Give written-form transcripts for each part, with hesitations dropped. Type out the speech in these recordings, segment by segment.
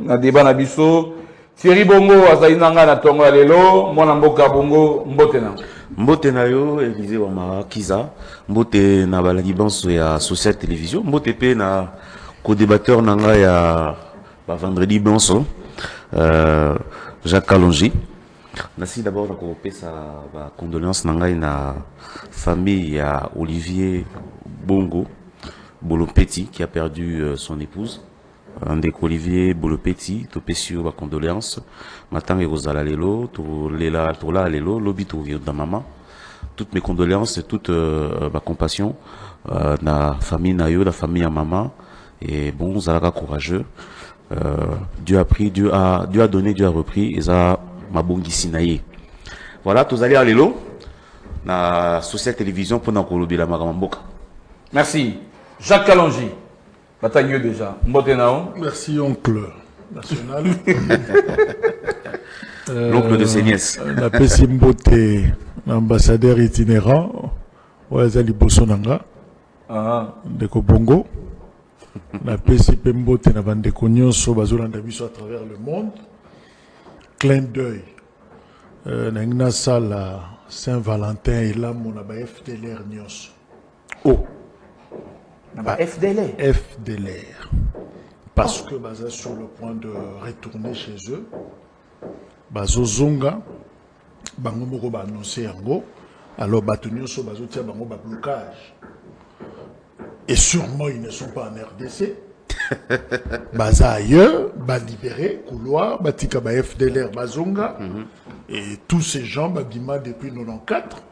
na débat na biso Thierry Bongo azali nanga na tongo lelo mwana mboka Bongo mbotena mbotena yo Élysée wa Makiza mbote na balaki banso ya Social Télévision mbote pe na co-débatteur nanga ya ba vendredi banso Jacques Kalonji. Merci d'abord de sa condoléance na famille à Olivier Bongo Bolopeti qui a perdu son épouse. Ndeko Olivier Bolopeti, topé sur ma condoléance. Matin et Rosala Lelo, Tola Lelo, Lobby Touvio da maman. Toutes mes condoléances et toute ma compassion na famille Nayo, la famille à maman. Et bon, Zalaka courageux. Dieu a pris, Dieu a donné, Dieu a repris. Et ça, ma bongi sinaye. Voilà, tous allez à Lelo. Na Social Télévision pour nous colober la Magamboka. Merci. Jacques Kalonji. Bataille déjà. Merci, oncle national. L'oncle de ses nièces. La Pessimbote, ambassadeur itinérant. Ouazali Bosonanga. De Kobongo. La Pessimbote, n'a pas de cognos, Bazolanda Biso à travers le monde. Clin d'œil. N'a salle Saint-Valentin et là, mon FDLR Nios. Oh. FDLR. FDLR. Parce que Baza sur le point de retourner chez eux. Bazo Zonga. Bango ba annoncé yango. Alors Batunio so Bazo tia bango ba blocage. Et sûrement ils ne sont pas en RDC. Baza ailleurs, ba libéré, couloir, batika ba FDLR Bazonga. Et tous ces gens, Babima depuis 94.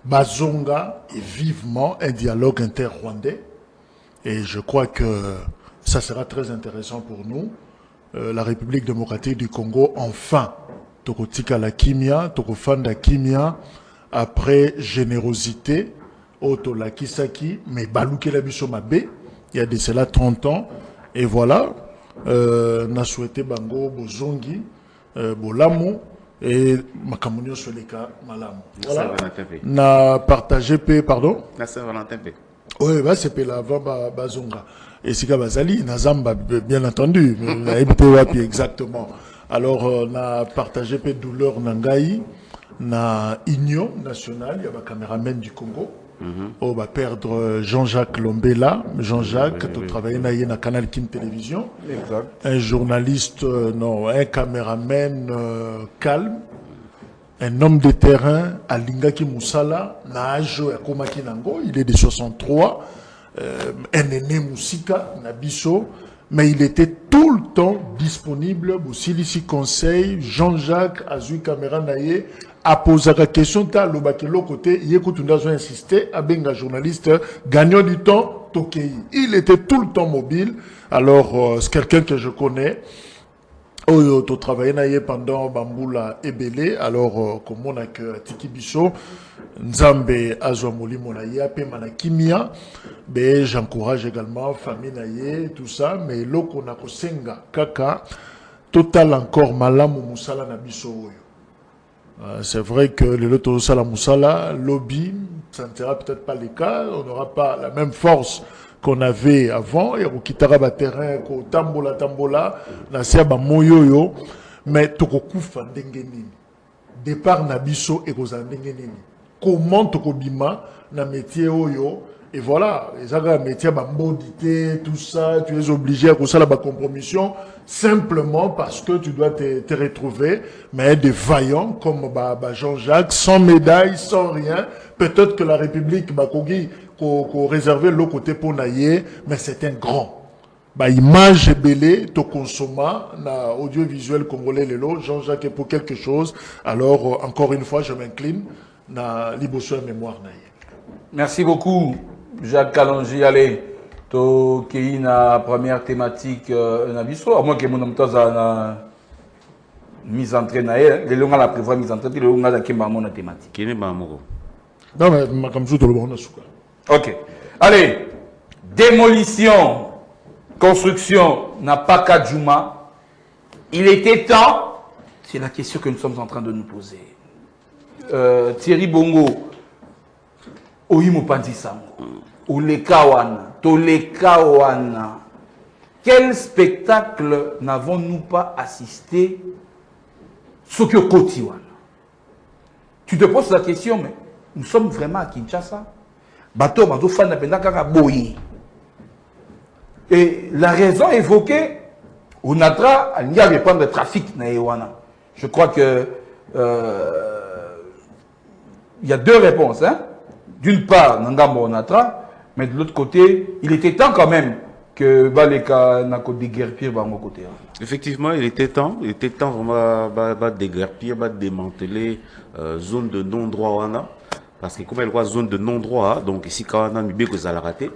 Bazonga est vivement un dialogue inter-rwandais. Et je crois que ça sera très intéressant pour nous. La République démocratique du Congo, enfin, Tokotika la Kimia, Tokofanda Kimia, après générosité, Oto la Kisaki, mais Balouke la Bissomabe, il y a de cela 30 ans. Et voilà, n'a souhaité Bango, Bozongi, Bolamo, et Makamunio Soleka Malamu. Voilà, n'a partagé, pardon? Saint-Valentin. Oui, c'est la Vamba Bazonga. Et Sika Bazali, Nazamba, bien entendu, exactement. Alors, on a partagé peu douleur Nangaï, na Union nationale, il y a un caméraman du Congo. On va perdre Jean-Jacques Lombela. Jean-Jacques, tu travailles dans Canal Kim Télévision. Exact. Un journaliste, non, un caméraman calme. Un homme de terrain, Alingaki Moussala, Najo Yakomaki Nango, il est de 63, un aîné Moussika, Nabiso, mais il était tout le temps disponible pour Silici Conseil, Jean-Jacques, Azui Caméra Naye, a posé la question, t'as l'obakelo côté, Yekoutounda a insisté, à Benga journaliste, gagnant du temps, Tokei. Il était tout le temps mobile, alors c'est quelqu'un que je connais. Oh, tu travaillais pendant Bamboula et Belé, alors comme on a que Tiki Bisso, Nzambe Azwamoli Monaye, Pemana Kimia, mais j'encourage également famille Naye, tout ça, mais l'oko na kosenga kaka, total encore malamu musala na biso oyo. C'est vrai que le loto sala musala, lobby, ça ne sera peut-être pas le cas, on n'aura pas la même force qu'on avait avant, et au kitara terrain, ko tambola, na siaba moyoyo, mais tokoku fandengeni. Départ nabiso et kozandengeni. Comment tokobima na métier oyo, et voilà, les aga métier bambodité, tout ça, tu es obligé à faire la compromission, simplement parce que tu dois te retrouver, mais des vaillants comme Jean-Jacques, sans médaille, sans rien. Peut-être que la République Bakogi qu'on réservait l'autre côté pour naïe, mais c'est un grand. Image belé, to consomma, na audiovisuel congolais lelo, Jean-Jacques est pour quelque chose. Alors, encore une fois, je m'incline, na liboso mémoire naïe. Merci beaucoup, Jacques Kalonji. Allez, to kei na première thématique na biso, à moins que mon amtoise na mise en train naïe, les longs à la prévoir mise en train, les longs à la kemba na thématique. Qui n'est pas amoureux. Non, mais comme tout le monde a souka. Ok. Allez, démolition, construction n'a pas qu'à Djouma. Il était temps, c'est la question que nous sommes en train de nous poser. Thierry Bongo, Oimo Pantisango, Oleka Wana, Toleka Wana. quel spectacle n'avons-nous pas assisté ce que Kotiwan? Tu te poses la question, mais nous sommes vraiment à Kinshasa. Bateau, bateau, fan n'a boyi. Et la raison évoquée, Onatra, il n'y avait pas de trafic na Ewana. Je crois que il y a deux réponses. Hein? D'une part, Nangambo Onatra, mais de l'autre côté, il était temps quand même que Baleka n'a qu'à déguerpir de mon côté. Effectivement, il était temps vraiment de déguerpir, de démanteler zone de non-droit Wana. Parce que comme elle voit zone de non-droit, donc ici quand on a mis que ça l'a raté,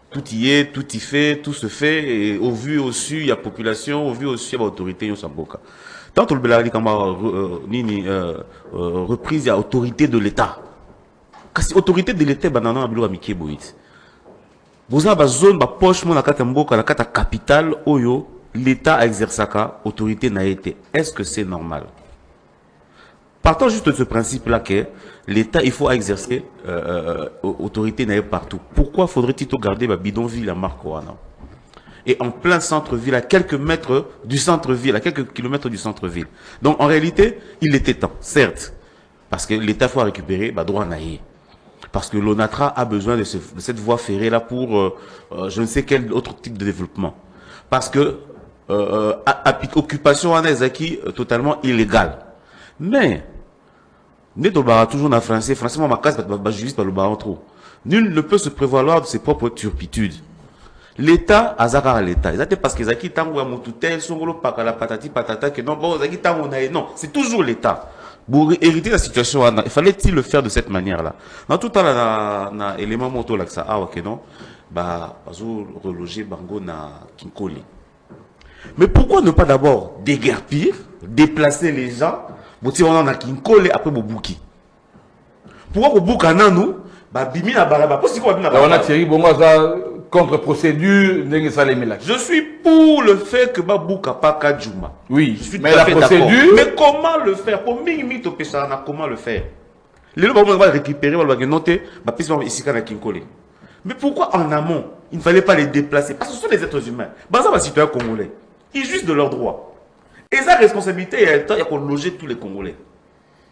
tout y est, tout y fait, tout se fait, et au vu au su, il y a population, au vu au su, il y a autorité, il y a Boka. Tant que le Belari reprise, il y a autorité de l'État. Parce que l'autorité de l'État, il y a Miké Boït. Vous avez une zone, une poche, une capitale, Oyo, l'État a exercé ça, autorité n'a été. Est-ce que c'est normal? Partons juste de ce principe-là que l'État, il faut exercer autorité n'a partout. Pourquoi faudrait-il garder la bidonville à Marcoana? Et en plein centre-ville, à quelques mètres du centre-ville, à quelques kilomètres du centre-ville. Donc en réalité, il était temps, certes, parce que l'État faut récupérer droit naïe. Parce que l'ONATRA a besoin de cette voie ferrée-là pour je ne sais quel autre type de développement. Parce que occupation en Ezaki totalement illégale. Mais, toujours en français, moi ma case, juriste, nul ne peut se prévaloir de ses propres turpitudes. L'État, azara l'État. C'est parce que Zaki tango ya motutel, songolo pakala patati patata, que non, bon, Zaki tango nae, non, c'est toujours l'État. Pour hériter la situation, il fallait-il le faire de cette manière-là? Dans tout temps, na élément moto là que ça a, ok, non? Reloger Bango na Kinkoli. Mais pourquoi ne pas d'abord déguerpir, déplacer les gens, si on a Kinkoli après Bobuki? Pourquoi Bobuki en a nous? Bimi na baraba. On a Thierry Bongoza contre-procédure. Je suis pour le fait que Babouka Paka Djouma. Oui, mais la procédure. Mais comment le faire? Pour Mimito Pessana, comment le faire? Les gens vont récupérer, vont noter, ici quand Kinkole. Mais pourquoi en amont, il ne fallait pas les déplacer? Parce que ce sont des êtres humains. Bazar va citoyen congolais. Ils jouissent de leurs droits. Et sa responsabilité, il y a qu'on loger tous les Congolais.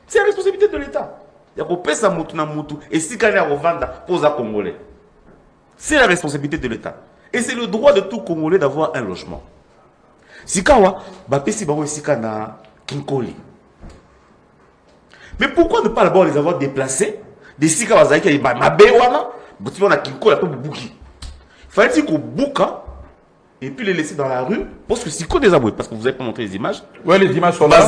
C'est la responsabilité de l'État. Il y a qu'on paie sa moutou na moutou. Et si quand il y a revendre, pose à Congolais. C'est la responsabilité de l'État. Et c'est le droit de tout Congolais d'avoir un logement. Sikawa, Bapesi Bango Sika na Kinkoli. Mais pourquoi ne pas d'abord les avoir déplacés? Des Sikawa Zaïka, Mabewana, Boutiwana na Kinkoli, après Bouki. Fallait-il qu'on bouka et puis les laisser dans la rue? Parce que si qu'on les aboué, parce que vous n'avez pas montré les images. Oui, les images sont là.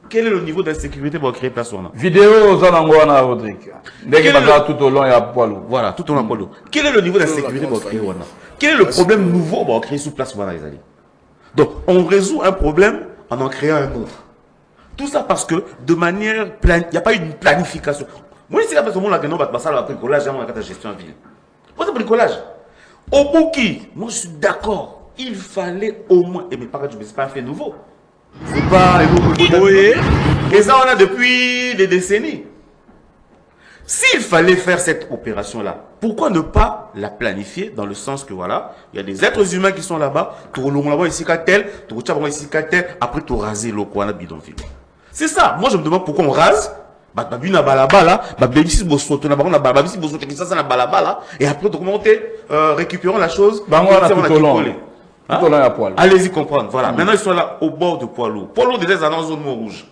Quel est le niveau d'insécurité pour créer place? Vidéo Zanangwana Rodrigue. Tout au long il y a Poilou. Voilà, tout au long Poilou. Quel est le niveau d'insécurité pour créer Wana? Quel est le problème nouveau pour créer sous place Wana Ezali? Donc on résout un problème en créant un autre. Tout ça parce que de manière il n'y a pas eu une planification. Moi ici là parce que mon lagueno va passer à bricolage dans la gestion en ville. Pourquoi c'est bricolage? Au Bouki, moi je suis d'accord. Il fallait au moins, et mes parents, je ne sais pas un fait nouveau. C'est pas un nouveau. Et ça, on a depuis des décennies. S'il fallait faire cette opération-là, pourquoi ne pas la planifier dans le sens que voilà, il y a des êtres humains qui sont là-bas, tu roules ici qu'à tel, tu roules ici qu'à tel, après tu raser le coin bidonville. C'est ça. Moi je me demande pourquoi on rase. Et après tu commences récupérons la chose. Allez-y comprendre. Voilà. Maintenant ils sont là au bord de Poilou. Poilou déjà dans la zone rouge.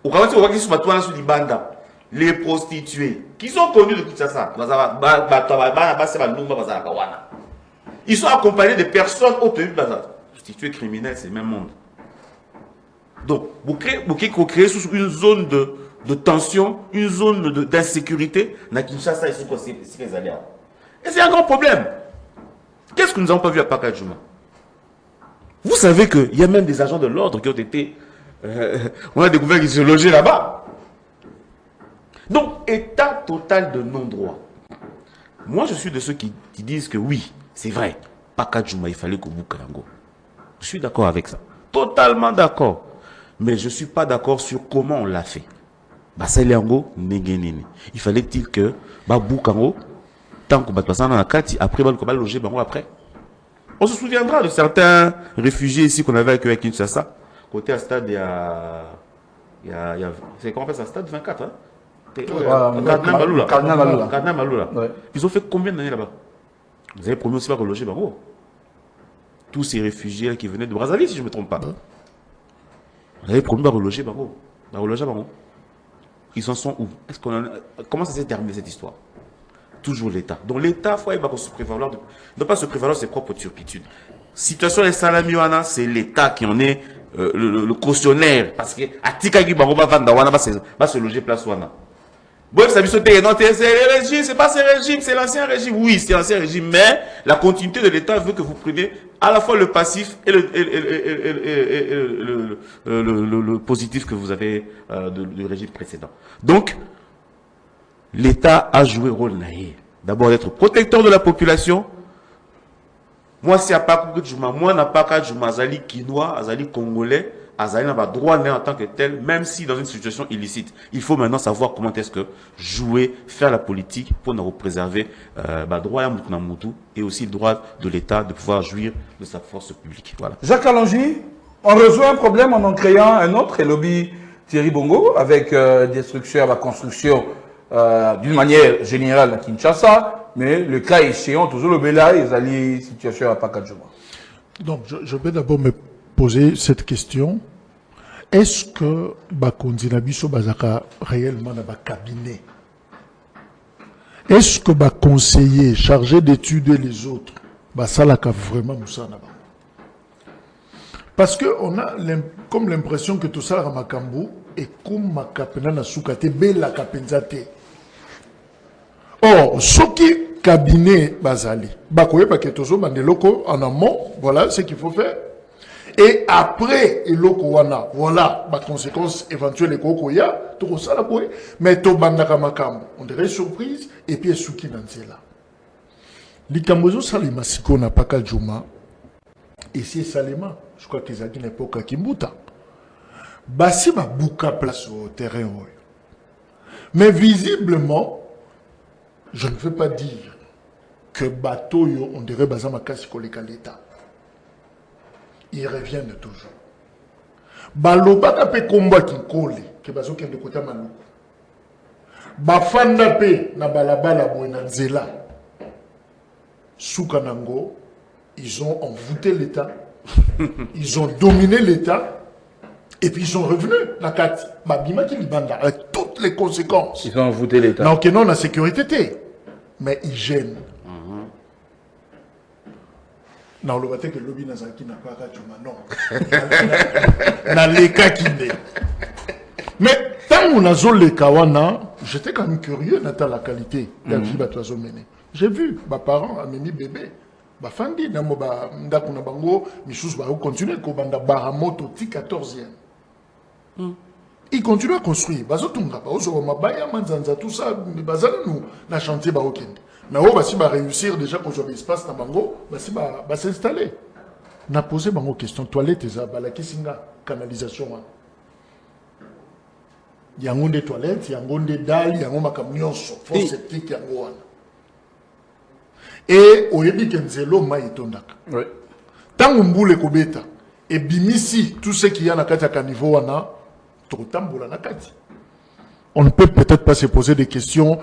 Au cas où tu vois qu'ils sont sur les bandes, les prostituées qui sont connus de Kinshasa. Ils sont accompagnés de personnes obtenues de bazar. Prostituées criminelles, c'est le même monde. Donc, vous créez sous une zone de tension, une zone d'insécurité. Na Kinshasa, ils sont quoi? Et c'est un grand problème. Qu'est-ce que nous n'avons pas vu à Pakadjouma? Vous savez qu'il y a même des agents de l'ordre qui ont été... on a découvert qu'ils se logeaient là-bas. Donc, état total de non-droit. Moi, je suis de ceux qui disent que oui, c'est vrai. Pakadjouma, il fallait qu'au Boukarango. Je suis d'accord avec ça. Totalement d'accord. Mais je ne suis pas d'accord sur comment on l'a fait. basali yango ndenge nini. Il fallait-il que Baboukango, tant que Batouassan dans la carte, après va loger bango après. On se souviendra de certains réfugiés ici qu'on avait avec Kinshasa. Côté à stade, il y a c'est comment on fait ça, stade 24, hein? Cardinal Maloula. Ils ont fait combien d'années là-bas? Vous avez promis aussi pas reloger bango. Tous ces réfugiés qui venaient de Brazzaville, si je ne me trompe pas. Vous avez promis pas reloger bango. Ils en sont où? Comment ça s'est terminé cette histoire? Toujours l'État. Donc l'État, il faut se prévaloir ne pas se prévaloir de ses propres turpitudes. Situation des salamiwana, c'est l'État qui en est le cautionnaire. Parce que Atikagi Baroba Vandawana va se loger place Wana. Bon, ça c'est le régime, c'est pas ce régime, c'est l'ancien régime. Oui, c'est l'ancien régime, mais la continuité de l'État veut que vous preniez à la fois le passif et le positif que vous avez du régime précédent. Donc, l'État a joué rôle naïf. D'abord d'être protecteur de la population. Moi, si à pas Juma, moi n'a pas qu'à Juma, Azali Kinois, Azali Congolais, Azali n'a pas droit en tant que tel, même si dans une situation illicite. Il faut maintenant savoir comment est-ce que jouer, faire la politique pour nous préserver droit à Moutou et aussi le droit de l'État de pouvoir jouir de sa force publique. Voilà. Jacques Kalonji, on résout un problème en créant un autre, et lobby Thierry Bongo, avec destruction à la construction d'une manière générale à Kinshasa, mais le cas échéant, toujours le Bela, ils allaient situation à Pakadjouma. Donc, je vais d'abord me poser cette question. Est-ce que Bakondi Nabiso Bazaka réellement dans le cabinet? Est-ce que conseiller chargé d'étudier les autres, Basalaka vraiment Moussa Naba? Parce qu'on a comme l'impression que tout ça, Ramakambu, est comme Makapena Nasukate, Bela Kapenzate. Or, ce qui cabinet Bazali, Bakoye Baketozo, Mandeloko, en amont, voilà ce qu'il faut faire. Et après, Eloko Wana, voilà, ma conséquence éventuelle, Kokoya, tout ça la boue, mais to bandaka makam, on dirait surprise, et puis Suki Nanzela. Likambozo Salima Siko n'a pas qu'à Juma, et c'est Salima, je crois qu'ils ont une époque à Kimbuta. Bassi ma bouka place au terrain. Mais visiblement, je ne veux pas dire que bateau, on dirait Bazama Kasiko l'État. Ils reviennent toujours. Baloba pe combat qui colle, que bazo qui de côté malou. Bafanda pe na balabala boenanzela. Soukanango, ils ont envoûté l'État, ils ont dominé l'État, et puis ils sont revenus. Nakati, babima qui libanda avec toutes les conséquences. Ils ont envoûté l'État. Donc non la sécurité, mais ils gênent. Non, le matin que le lobby n'a pas non. Dans les cas qui n'est. Mais tant qu'on a zone les kawana, j'étais quand même curieux dans la qualité de la vie de l'oiseau mené. J'ai vu mes parents amener bébé. Bafandi, namo ba ndakuna bango, michous ba continuer ko banda baramoto ti 14e. Ils continuent à construire. Bazotunga ba ozo mabaya manzanza tout ça, bazana nous na chantier ba okende. Mais on va réussir déjà qu'on soit l'espace dans Bango, va s'installer. On a posé une question. Toilette, la canalisation. Il y a des toilettes, il y a des dalles, il y a des camions, force septique, il y a et au début, il y a des maïtondaka. Tant qu'on boule kobeta, et bimisi, tout ce qu'il y a dans le caniveau, on ne peut peut-être pas se poser des questions.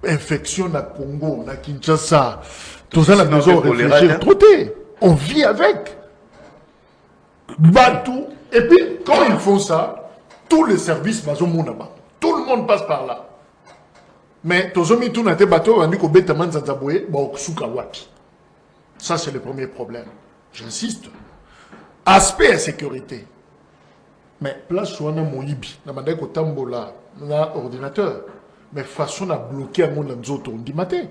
Infection na Congo, na Kinshasa, tout ça, on a besoin de réfléchir. On vit avec. Batou. Et puis, quand ils font ça, tous les services, tout le monde passe par là. Mais, ça, c'est le premier problème. J'insiste. Aspect insécurité. Mais, place où on a mon ibi, on a un ordinateur. Mais façon à bloquer un monde dans autres, on dit maté.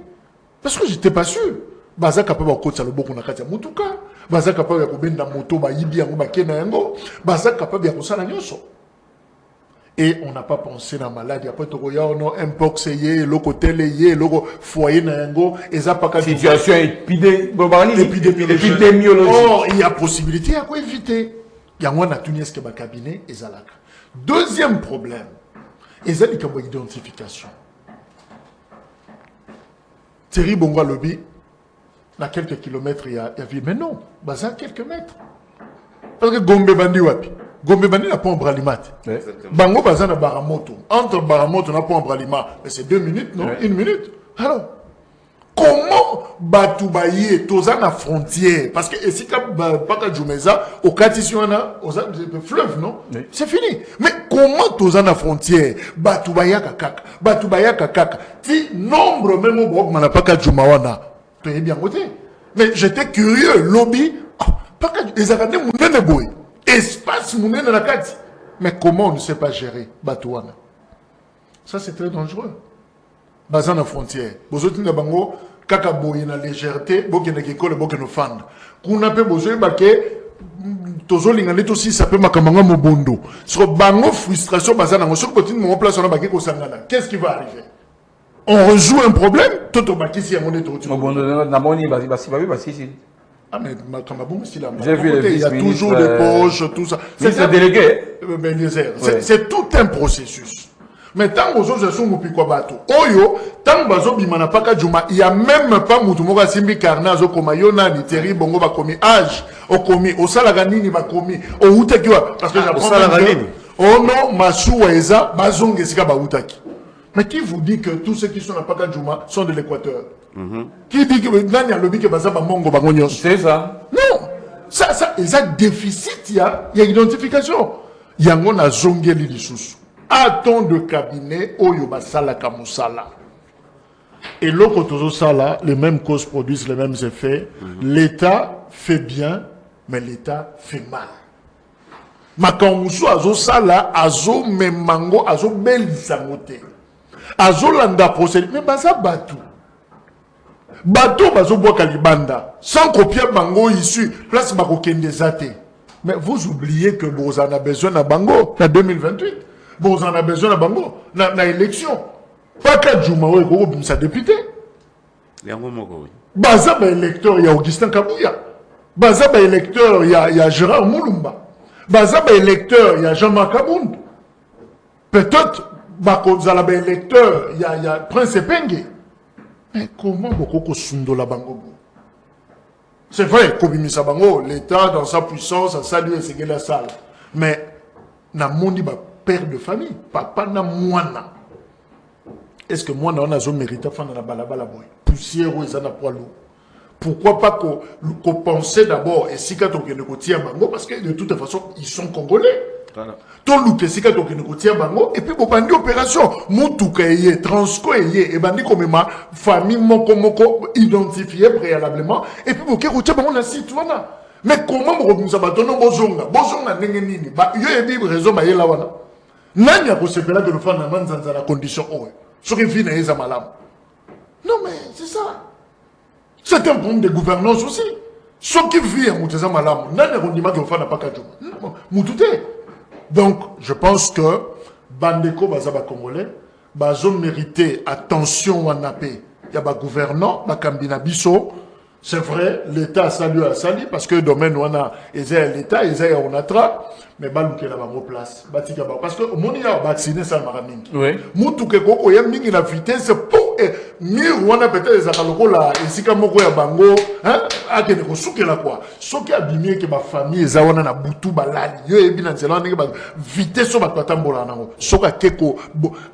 Parce que j'étais pas sûr. Baza capable de côté le beaucoup na kati ya mutuka, baza capable de kobenda moto ba yibi yango ba kena yango, baza capable de kosala nyonso. Et on n'a pas pensé dans maladie après to ya on a mpox yé loko télé yé loko foyer na yango et ça pas situation épidémiologique. Oh, il y a possibilité à quoi éviter. Il y a moins na tunis que ba cabinet et zalaka. Deuxième problème. Et ça, il y a une identification. Thierry Bongo Lobby, à quelques kilomètres, il y a vu, mais non, à quelques mètres. Parce que Gombe Bandi wapi. Gombe Bandi n'a pas un bralimat. Bango Bazana Baramoto. Entre Baramoto n'a pas un bralimat. Mais c'est 2 minutes, non? 1 minute. Alors, comment Batoubaye, Tozan à frontière? Parce que si tu pas Djoumeza, au Katisiona, au fleuve, non? C'est fini. Mais comment Tozan à frontière? Batoubaya Kakak. Batoubaya Kakak. Si nombre même au Bok Manapaka Djoumawana. Tu es bien côté. Mais j'étais curieux. Lobby. Les Arabes, espace, mais comment on ne sait pas gérer Batouana? Ça, c'est très dangereux. Bazan à frontière. Vous avez dit bango, kaka boye na légèreté, boke na kekole, boke no fand. Kuna pe bozo bake, tozo lingane aussi ça peut makamanga mobondo. Sur bango frustration bazan na sur côté mon place on a bake ko sangana. Qu'est-ce qui va arriver? On résout un problème, toto baki si on est tout. Mobondo na moni basi. Ah, mais j'ai vu il y a toujours des poches, tout ça. C'est délégué. C'est tout un processus. Mais tant que vous avez quoi bateau, Oyo, tant que vous avez pas il n'y a même pas Moutumoga Simbi Karnazo comme Yona, ni Terry Bongo va commis âge, au commis, au Salaganini va commis, au Utekiwa. Parce que j'apprends oh non, Massou Eza, Bazong Esika Baoutaki. Mais qui vous dit que tous ceux qui sont à Pakadjouma sont de l'Équateur? Qui dit que Nani a lobby que Bazaba Mongo Bagonios? C'est ça. Non. Ça, il y a déficit, il y a identification. Il y a un zongeli de sous. A-t-on de cabinet Oyo Basala Kamusala? Et l'autre Sala, les mêmes causes produisent les mêmes effets. L'État fait bien, mais l'État fait mal. Makamusu Azo Sala, Azo Memango, Azo Belisangote. Azo Landa procédé, mais Baza Batou. Bateau Bazo Bokalibanda, sans copier Bango issu, place Bako Kendezate. Mais vous oubliez que vous en avez besoin de Bango en 2028. Vous en avez besoin de Bango dans l'élection. Pas qu'à Djoumaou et Goro sa député. Baza électeur, il y a Augustin Kabouya. Baza électeur, il y a Gérard Moulumba. Baza électeur, il y a Jean-Marc Abound. Peut-être, Bako Zalaba électeur, il y a Prince Epengue. Mais comment Boko Sundola Bango? C'est vrai, Kobimisa Bango, l'État dans sa puissance a salué ce la salle. Mais, na mondi ba père de famille, papa na moana. Est-ce que moi on a zo mérité faire na balabala boy? Poussière ou ezana poilou. Pourquoi pas qu'on pense d'abord et si quand on ne tient Bango parce que de toute façon ils sont congolais. Tout le que si quand on tient Bango et puis pour bandi opération Moutuka yé Transco yé et bandi comme ma famille moko identifié préalablement et puis pour que routier Bango na citoyen. Mais comment vous ça batono bozonga ndenge nini ba yo ebi raison ba yela wana nani akosepela de le faire na manzanza la condition oh ce qui vient na malam. Non mais c'est ça. C'est un problème de gouvernance aussi. Ce qui vient à Mouteza Malam, donc, je pense que Bandeko Bazaba Congolais, Bazo mérité attention à Napé. Il y a un gouvernant, Bakambina Bisso. C'est vrai, l'État a salué à Sali, parce que le domaine où on a l'État, on a tra, mais Balouké là bas place. Parce que mon y a vacciné ça maraming. Oui. Moutouké koko y'a mingi la vitesse pour mur on a peut-être les akaloko là et si comme ya bango hein a que ne souke là quoi. Soki abimé que ma famille za wana na butu balali yo ebi na nzela ndenge ba vitesse so ba tambola nango. Soka keko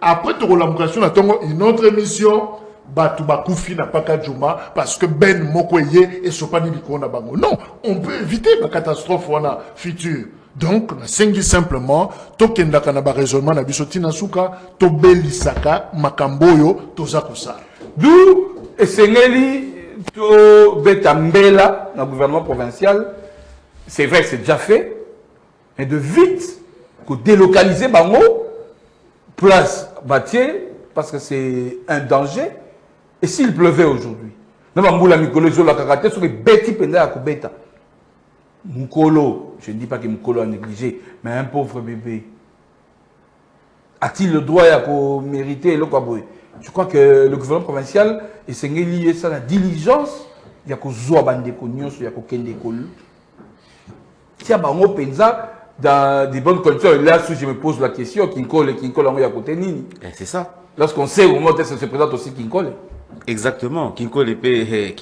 après to l'ambition na tongo une autre émission Batu Bakoufi n'a pas qu'à Djouma parce que Ben Mokoye et Sopani Bikona Bango. Non, on peut éviter la catastrophe future. Donc, on a singi simplement, Tokenda Kanaba raisonnement, Nabisoti Nasuka, Tobelisaka, Makamboyo, Tozakusa. D'où, Essengeli, to Betambela, dans le gouvernement provincial, c'est vrai que c'est déjà fait, mais de vite, que délocaliser Bango, place Batier, parce que c'est un danger. Et s'il pleuvait aujourd'hui, je ne dis pas que Moukolo a négligé, mais un pauvre bébé, a-t-il le droit à mériter le Kwaboy? Je crois que le gouvernement provincial est lié à la diligence. Il y a que Zoa Bandeko Nyos, il y a que Kende Kolu. Si y a un penza, dans des bonnes conditions. Et là, je me pose la question, Kinkole, à côté Nini. C'est ça. Lorsqu'on sait au moment où se présente aussi Kinkole. Exactement. Kinkole épée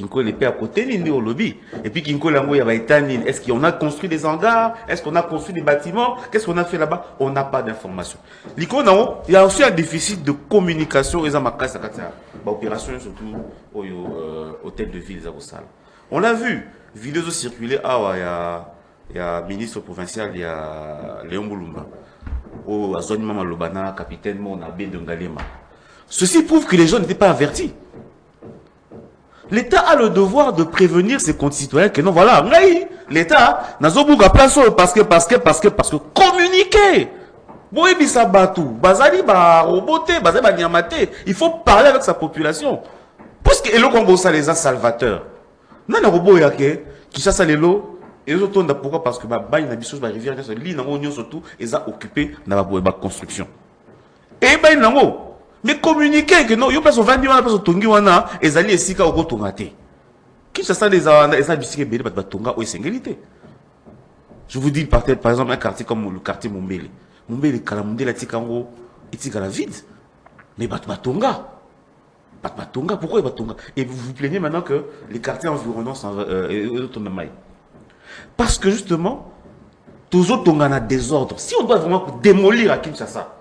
à côté Nini au lobby. Et puis Kinkole Lango, il y a Nini. Est-ce qu'on a construit des hangars? Est-ce qu'on a construit des bâtiments? Qu'est-ce qu'on a fait là-bas? On n'a pas d'informations. Il y a aussi un déficit de communication. Opération surtout au hôtel de ville. On l'a vu. Vidéo circulée. Il y a ministre provincial, il y a Léon Boulumba. Au Azoni Mama Lobana, capitaine Monabé de Ngalema. Ceci prouve que les gens n'étaient pas avertis. L'État a le devoir de prévenir ses concitoyens que non, voilà, l'État n'a pas place parce que communiquer. Il faut parler avec sa population. Parce que les salvateurs. Non, le robot qui chasse les lots. Et les autres, pourquoi? Parce que la rivière, surtout, ils ont occupé dans la construction. Et mais communiquer que non, il y a pas 20 ans, pas tongi wana, ils allaient ici quand on tongate. Qui ça les a bisqué bébé pas tonga ou singulité. Je vous dis par exemple un quartier comme le quartier Mombele. Mombele Kalamunde la tikango, itika la vide. Mais pas tonga. Pas tonga, pourquoi il tonga? Et vous vous plaignez maintenant que les quartiers environnants sont parce que justement, tous autres ont un désordre. Si on doit vraiment démolir à Kinshasa,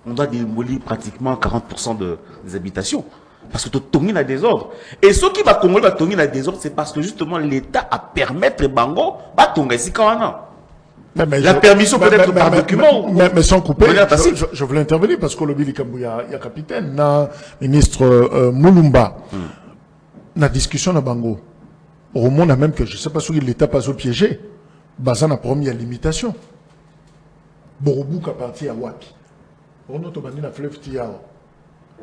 on doit démolir pratiquement 40% des habitations. Parce que tout le désordre. Et ce qui va Congolais va désordre, c'est parce que justement l'État a permettre Bango va tomber ici quand on a. La permission peut être par document. Mais sans couper, je voulais intervenir parce que le Billy Kambouya, il y a capitaine, ministre Moulumba, la discussion de Bango. Au monde, même que je ne sais pas si l'État passe au piégé, Bazan a promis à limitation. Borobou a parti à Wapi. On a tombé la fleuve Tiao.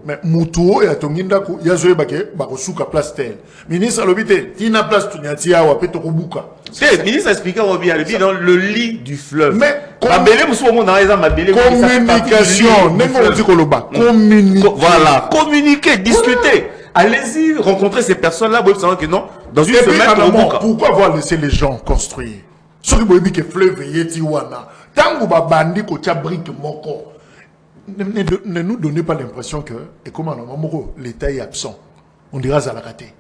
Mais Moutou et Atonginda, il y a Zoé Baké, Barosouka place tel. Ministre Alobité, Tina place Tunia ou Apeto Robuka. Le ministre a expliqué dans le lit du fleuve. Mais communication, voilà, communiquer, discuter. Allez-y, rencontrer ces personnes-là, vous savez que non, dans une semaine, pourquoi avoir laissé les gens construire? Ce qui veut dire que fleuve Yetiwana, tant que bandi ko brique moko. Ne nous donnez pas l'impression que, et comment l'État est absent. On dira à la raté.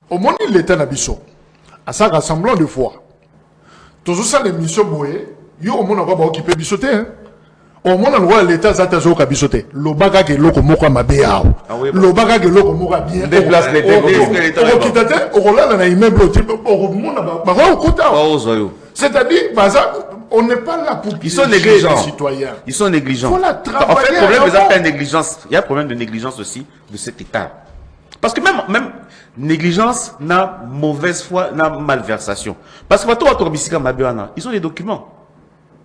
Au moment où l'État n'a pas à ça rassemblant de fois. Tous ça les missions boé, yo au monde on va occuper bisoté. Au monde on voit l'État zatazo ka bisoté. Le baga ke loko moko mabea. Le baga ke loko moko bien. Déplace l'État. Au kitate, au rola na immeuble au monde ba au kota. C'est-à-dire on n'est pas là pour ils sont négligents. Les citoyens. Ils sont négligents. Faut la travailler. En fait, le problème de la négligence, il y a un problème de négligence aussi de cet État. Parce que même négligence n'a mauvaise foi, n'a malversation. Parce que ils ont des documents.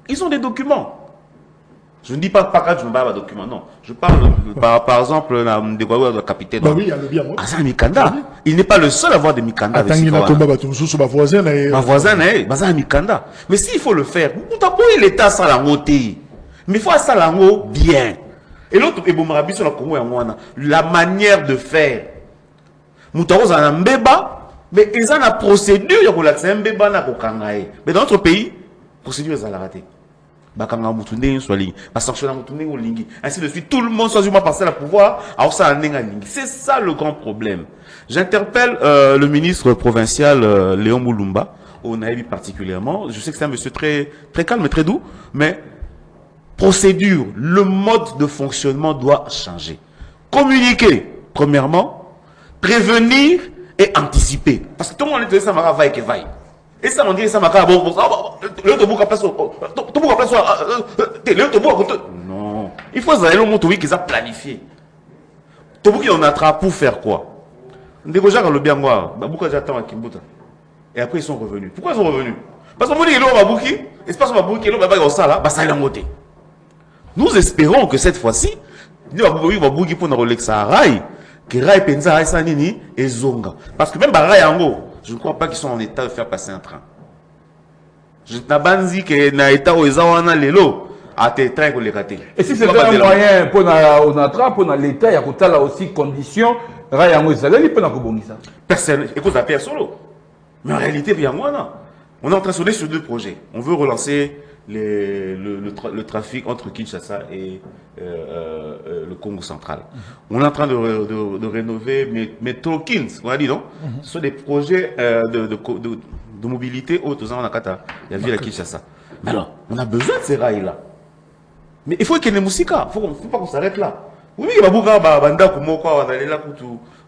Ils ont des documents. Je ne dis pas que je ne parle pas de documents, non. Je parle par exemple de capitaine. Bah oui, il y a le bien. Hassan Mikanda. Il n'est pas le seul à avoir des Mikanda. Ma voisin Mikanda. Mais s'il faut le faire, l'État ça la moté. Mais il faut ça la bien. Et l'autre, la manière de faire. Moutaros a un béba, mais ils ont la procédure. Mais dans notre pays, la procédure est à la rater. Ainsi de suite, tout le monde soit passé à pouvoir. C'est ça le grand problème. J'interpelle le ministre provincial Léon Boulumba, au Naïbi particulièrement. Je sais que c'est un monsieur très, très calme et très doux, mais procédure, le mode de fonctionnement doit changer. Communiquer, premièrement, prévenir et anticiper. Parce que tout le monde est ça, va et que vaille. Et ça, on dit ça, non. Il faut aller au monde qu'ils ont planifié. Tout le monde attrape pour faire quoi? Déjà, le bien moi, et après ils sont revenus. Pourquoi ils sont revenus? Parce qu'on dit que nous espérons que cette fois-ci, parce que même je ne crois pas qu'ils sont en état de faire passer un train. Je n'ai que na état où ils ont un lélo à tes trains pour les rater. Et si c'est un moyen pour l'État, il y a aussi conditions. Personne, écoute la paix solo. Mais en réalité, il y a moi. On est en train de sonner sur 2 projets. On veut relancer le trafic entre Kinshasa et le Congo central. On est en train de rénover Metrokins, on a dit non? Ce sont des projets de mobilité autour de la ville à Kinshasa. Alors, on a besoin de ces rails-là. Mais il faut qu'il y ait des musiques. Il ne faut pas qu'on s'arrête là. Oui, il y a beaucoup de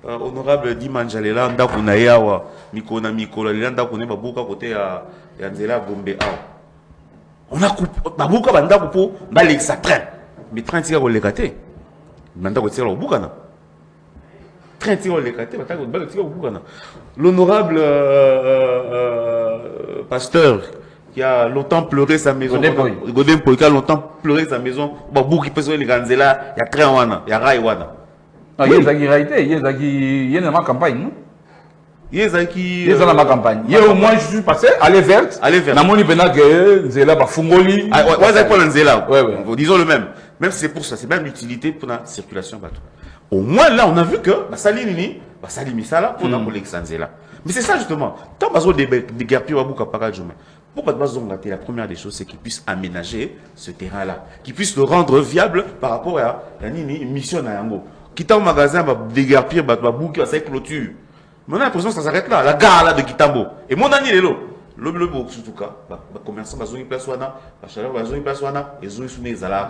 honorable Dimanche, il y a beaucoup de Mikona, il y a beaucoup de côté de Nzela Gombe. On a coupé beaucoup de pour aller ça train. Mais train tire au légaté. Maintenant, on tire au Boukana. Train tire au légaté, on tire au Boukana. L'honorable pasteur qui a longtemps pleuré sa maison. Godin Poy qui a longtemps pleuré sa maison. Babou qui peut se les Ganzela, il y a train wana, il y a rail wana. Ah, il y a réalité, il y a ma campagne. Il y a ma campagne. Il y a au moins, je suis passé, aller verte. Aller verte. Namoni Benak, Nzela, Bafungoli. Ah, ouais, c'est pour Nzela. Ouais. Disons le même. Même si c'est pour ça, c'est même l'utilité pour la circulation bateau. Au moins, là, on a vu que, Salinini, Salimisala, pour la Nzela. Mais c'est ça, justement. Tant que des guerpiers, pourquoi la première des choses, c'est qu'ils puissent aménager ce terrain-là, qu'ils puissent le rendre viable par rapport à une mission à Yango. Quitter au magasin, des guerpiers, bouquet, ça clôture. Mais on a l'impression que ça s'arrête là, la gare là de Kitambo. Et mon ami est là. Le surtout cas, les commerçants, ils ont une place, ils ont une place, ils ont une place,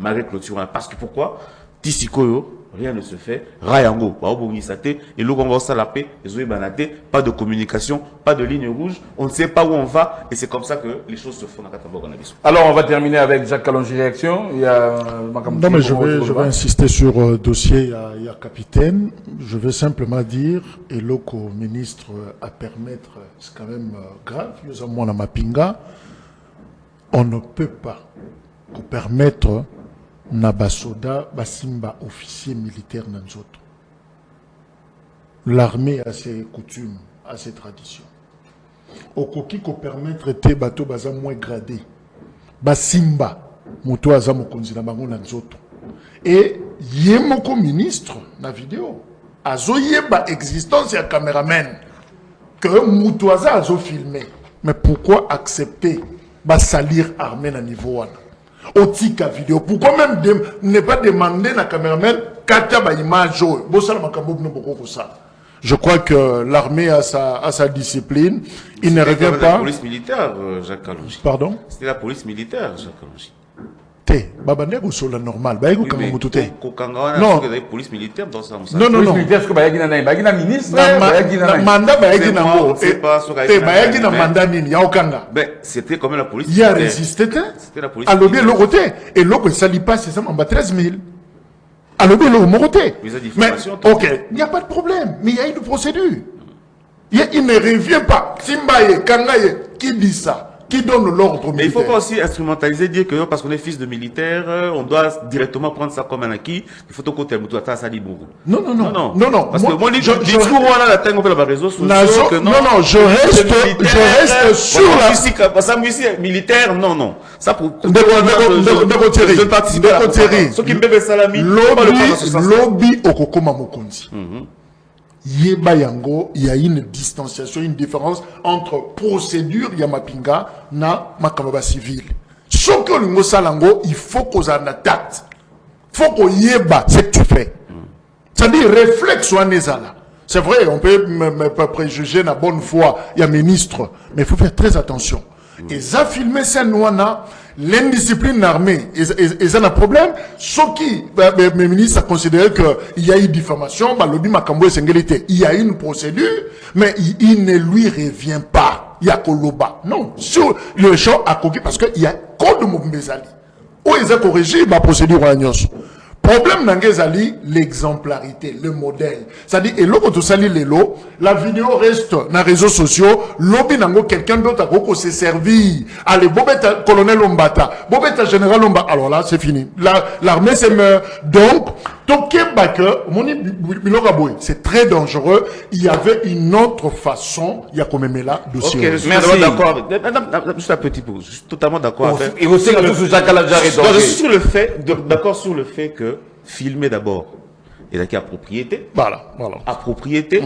malgré clôture. Parce que pourquoi? Tissikoyo, rien ne se fait. Rayango, et l'eau on va ça la paix, ils ont banaté, pas de communication, pas de ligne rouge, on ne sait pas où on va, et c'est comme ça que les choses se font dans Katambo. Alors on va terminer avec Jacques Kalonji réaction. Il y a non mais je vais insister sur le dossier, il y a capitaine. Je vais simplement dire, et l'autre ministre à permettre, c'est quand même grave, nous avons la Mapinga, on ne peut pas permettre Nabasoda, Basimba, officier militaire Nanzoto. L'armée a ses coutumes, a ses traditions. Okoki ko permettre te bateau baza moins gradé. Basimba, moto aza mokonzi na bango Nanzoto. Et yemoko ministre na vidéo. Azo yeba existence ya caméraman. Que moto azo filmé. Mais pourquoi accepter salir armée na niveau wana? Otika vidéo. Pourquoi même ne pas demander à caméraman kata ba image Je crois que l'armée a sa discipline. Il ne revient pas. La police militaire, Jacques Kalonji. Pardon? C'était la police militaire, Jacques Kalonji. Babane sur la normale. Non. La police militaire dans ça. Non. Police militaire, c'est que Bayagina ministre. Mandat Bayagina mandat nini yaokanga. Ben c'était comme la police. Il y a résisté. C'était la police. Alors bien le côté et l'autre ça lui passe c'est ça en 13 000. Alors bien le côté. Mais ok, il n'y a pas de problème. Mais il y a une procédure. Il ne revient pas. Simbaye, Kangaye, qui dit ça? Qui donne l'ordre militaire? Mais il ne faut pas aussi instrumentaliser, dire que non, parce qu'on est fils de militaire, on doit directement prendre ça comme un acquis. Il faut que tu aies ça dit beaucoup. Non. Parce que moi, je discours, on a la tête, on fait la réseau sociaux. Non, je reste sur la. Parce que ici, militaire, non. Ça pour. De participer. Ce qui me fait salami. Lobby au Kokoma Mokonzi. Yeba yango, il y a une distanciation, une différence entre procédure Yamapinga na makamaba civil. Ce que le salango, il faut qu'on en attaque. Il faut qu'on yeba ce que tu fais. C'est-à-dire réflexe ou anezala. C'est vrai, on peut me préjuger la bonne foi, il y a ministre, mais il faut faire très attention. Et ça filmer ça noana, l'indiscipline armée, et ça un problème. Ce qui, mes ministres a considéré qu'il y a eu diffamation, lobby makambo et il y a une procédure, mais il ne lui revient pas. Il y a Koloba. Non, sur le champ à coquille, parce qu'il y a code de Moubezali. Où ils ont corrigé la procédure à Agnos. Problème n'angezali l'exemplarité, le modèle. C'est-à-dire, et l'autre tout sali l'élo, la vidéo reste dans les réseaux sociaux, lobby nango quelqu'un d'autre a beaucoup se servi. Allez, bobeta colonel Ombata, bobeta général Ombata. Alors là, c'est fini. L'armée se meurt. Donc, c'est très dangereux. Il y avait une autre façon. Il y a quand même là dossier. Ok, je suis d'accord. Juste un petit peu. Je suis totalement d'accord avec. Et vous savez que je suis sur le fait, d'accord sur le fait que filmer d'abord. Et là, qui a propriété. Voilà. À propriété.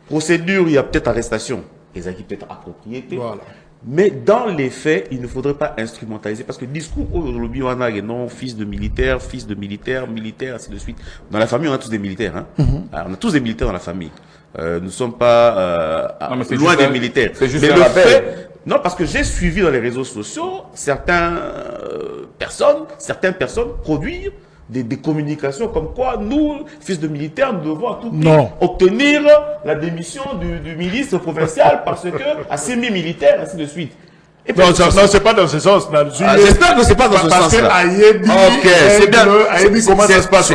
Procédure, il y a peut-être arrestation. Et là, qui peut-être à propriété. Voilà. Mais dans les faits, il ne faudrait pas instrumentaliser. Parce que le discours aujourd'hui, on a non, fils de militaire, militaire, ainsi de suite. Dans la famille, on a tous des militaires. Hein? Alors, on a tous des militaires dans la famille. Nous ne sommes pas loin des militaires. C'est juste mais un le rappel. fait, non, parce que j'ai suivi dans les réseaux sociaux certaines personnes produire des communications comme quoi nous, fils de militaires, nous devons à tout prix obtenir la démission du ministre provincial parce que à 6 000 militaires, ainsi de suite. Et non, c'est pas dans ce sens. J'espère que c'est pas dans ce sens-là. Ok, c'est bien. Comment ça se passe?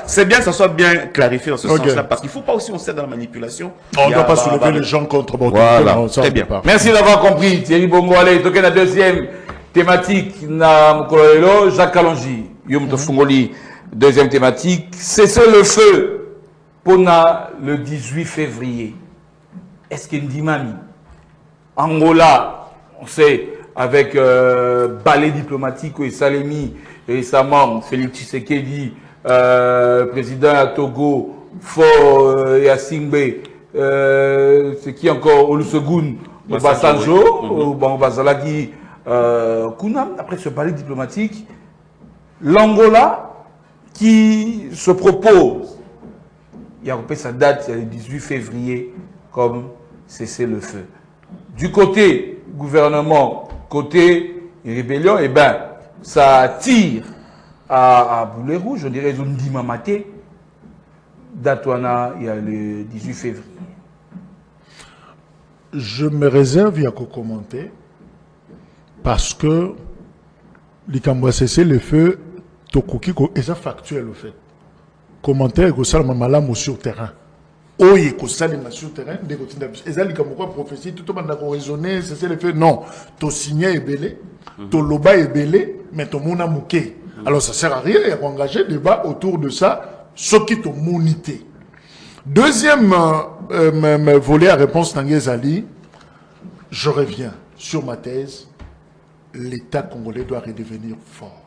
C'est bien que ça soit bien clarifié dans ce sens-là, parce qu'il ne faut pas aussi on sait dans la manipulation. On ne doit pas soulever les gens contre votre. Voilà, très bien. Merci d'avoir compris. Thierry Bongo, allez, donc la deuxième thématique, na Mkololelo, Jacques Kalonji, Yom Tofungoli, deuxième thématique, cessez le feu pour le 18 février. Est-ce qu'il y a une dynamique? Angola, on sait, avec balai diplomatique et Salemi, récemment, Félix Tshisekedi, président à Togo, Fort Yassimbe, c'est qui encore, Olusegun, Basanjo, Bazalaki, Kunam, après ce balai diplomatique, l'Angola qui se propose, il y a repris sa date, c'est le 18 février, comme cesser le feu. Du côté gouvernement, côté rébellion, eh ben, ça tire à boulet rouge, je dirais, Zundima Maté, d'Atouana, il y a le 18 février. Je me réserve à commenter parce que l'Ikamboua cesser le feu, Tokuki, et ça factuel au fait. Commentaire que ça m'a malam sur terrain. Oye, que ça les sur terrain, des côtés d'abus. Et ça, l'Ikamboua prophétie, tout le monde a raisonné, cesser le feu. Non, ton signé est belé, ton loba est belé, mais ton mona mouké. Alors ça sert à rien, il y a engagé débat autour de ça, ce qui est ton monité. Deuxième volet à réponse Tanguezali, je reviens sur ma thèse. L'État congolais doit redevenir fort.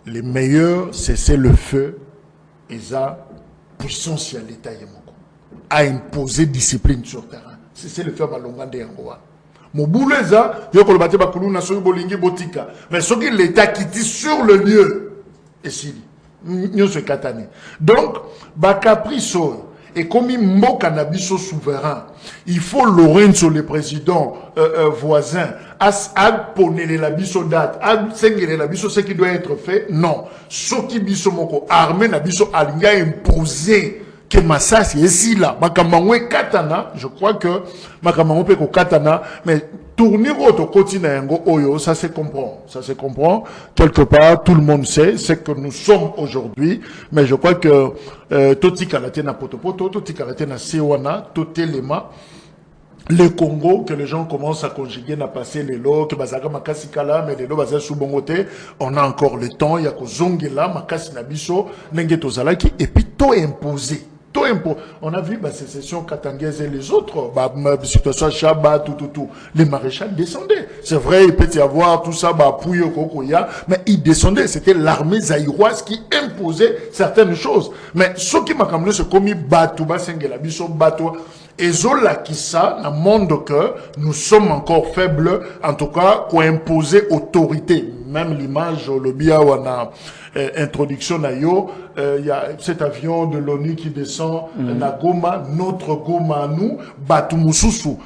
Les meilleurs, c'est le feu et la puissance à l'État à imposer discipline sur le terrain. C'est le feu à l'ongande Angoa. Mon boulot, yo ko bate bakulu na so bolingi botika. Mais ce que l'État qui dit sur le lieu, et si nous se katane. Donc, caprice et comme Mboka Nabiso souverain, il faut Lorenzo le président voisin à poner la biso date, à sengler la biso ce qui doit être fait. Non, ce qui biso moko armé Nabiso alinga imposé que Massas est ici là. Makamangwe katana, je crois que Makamangwe peut katana, mais tourner autre continent oyo, ça se comprend. Ça se comprend. Quelque part, tout le monde sait ce que nous sommes aujourd'hui. Mais je crois que Toti Kalate na Potopoto, Toti Kalate na Sewana, Toti Lema, le Congo, que les gens commencent à conjuguer, n'a passé les lots, que Bazaga Makasi Kala, mais les lots Bazaga Soubongote, on a encore le temps, il y a que Zongela, Makasi Nabiso, Nengeto Zalaki, et puis tout imposé. On a vu la sécession Katanguez et les autres, situation Chaba, tout. Les maréchals descendaient. C'est vrai, il peut y avoir tout ça, Pouyo, Kokoya, mais ils descendaient. C'était l'armée zaïroise qui imposait certaines choses. Mais ce qui m'a kamné, c'est comme Batouba, Sengela, Biso, Batou. Et Zola qui ça, dans le monde que nous sommes encore faibles, en tout cas, pour imposer autorité. Même l'image, le bia ou en introduction, il y a cet avion de l'ONU qui descend, la Goma, notre Goma, nous, Batumususu,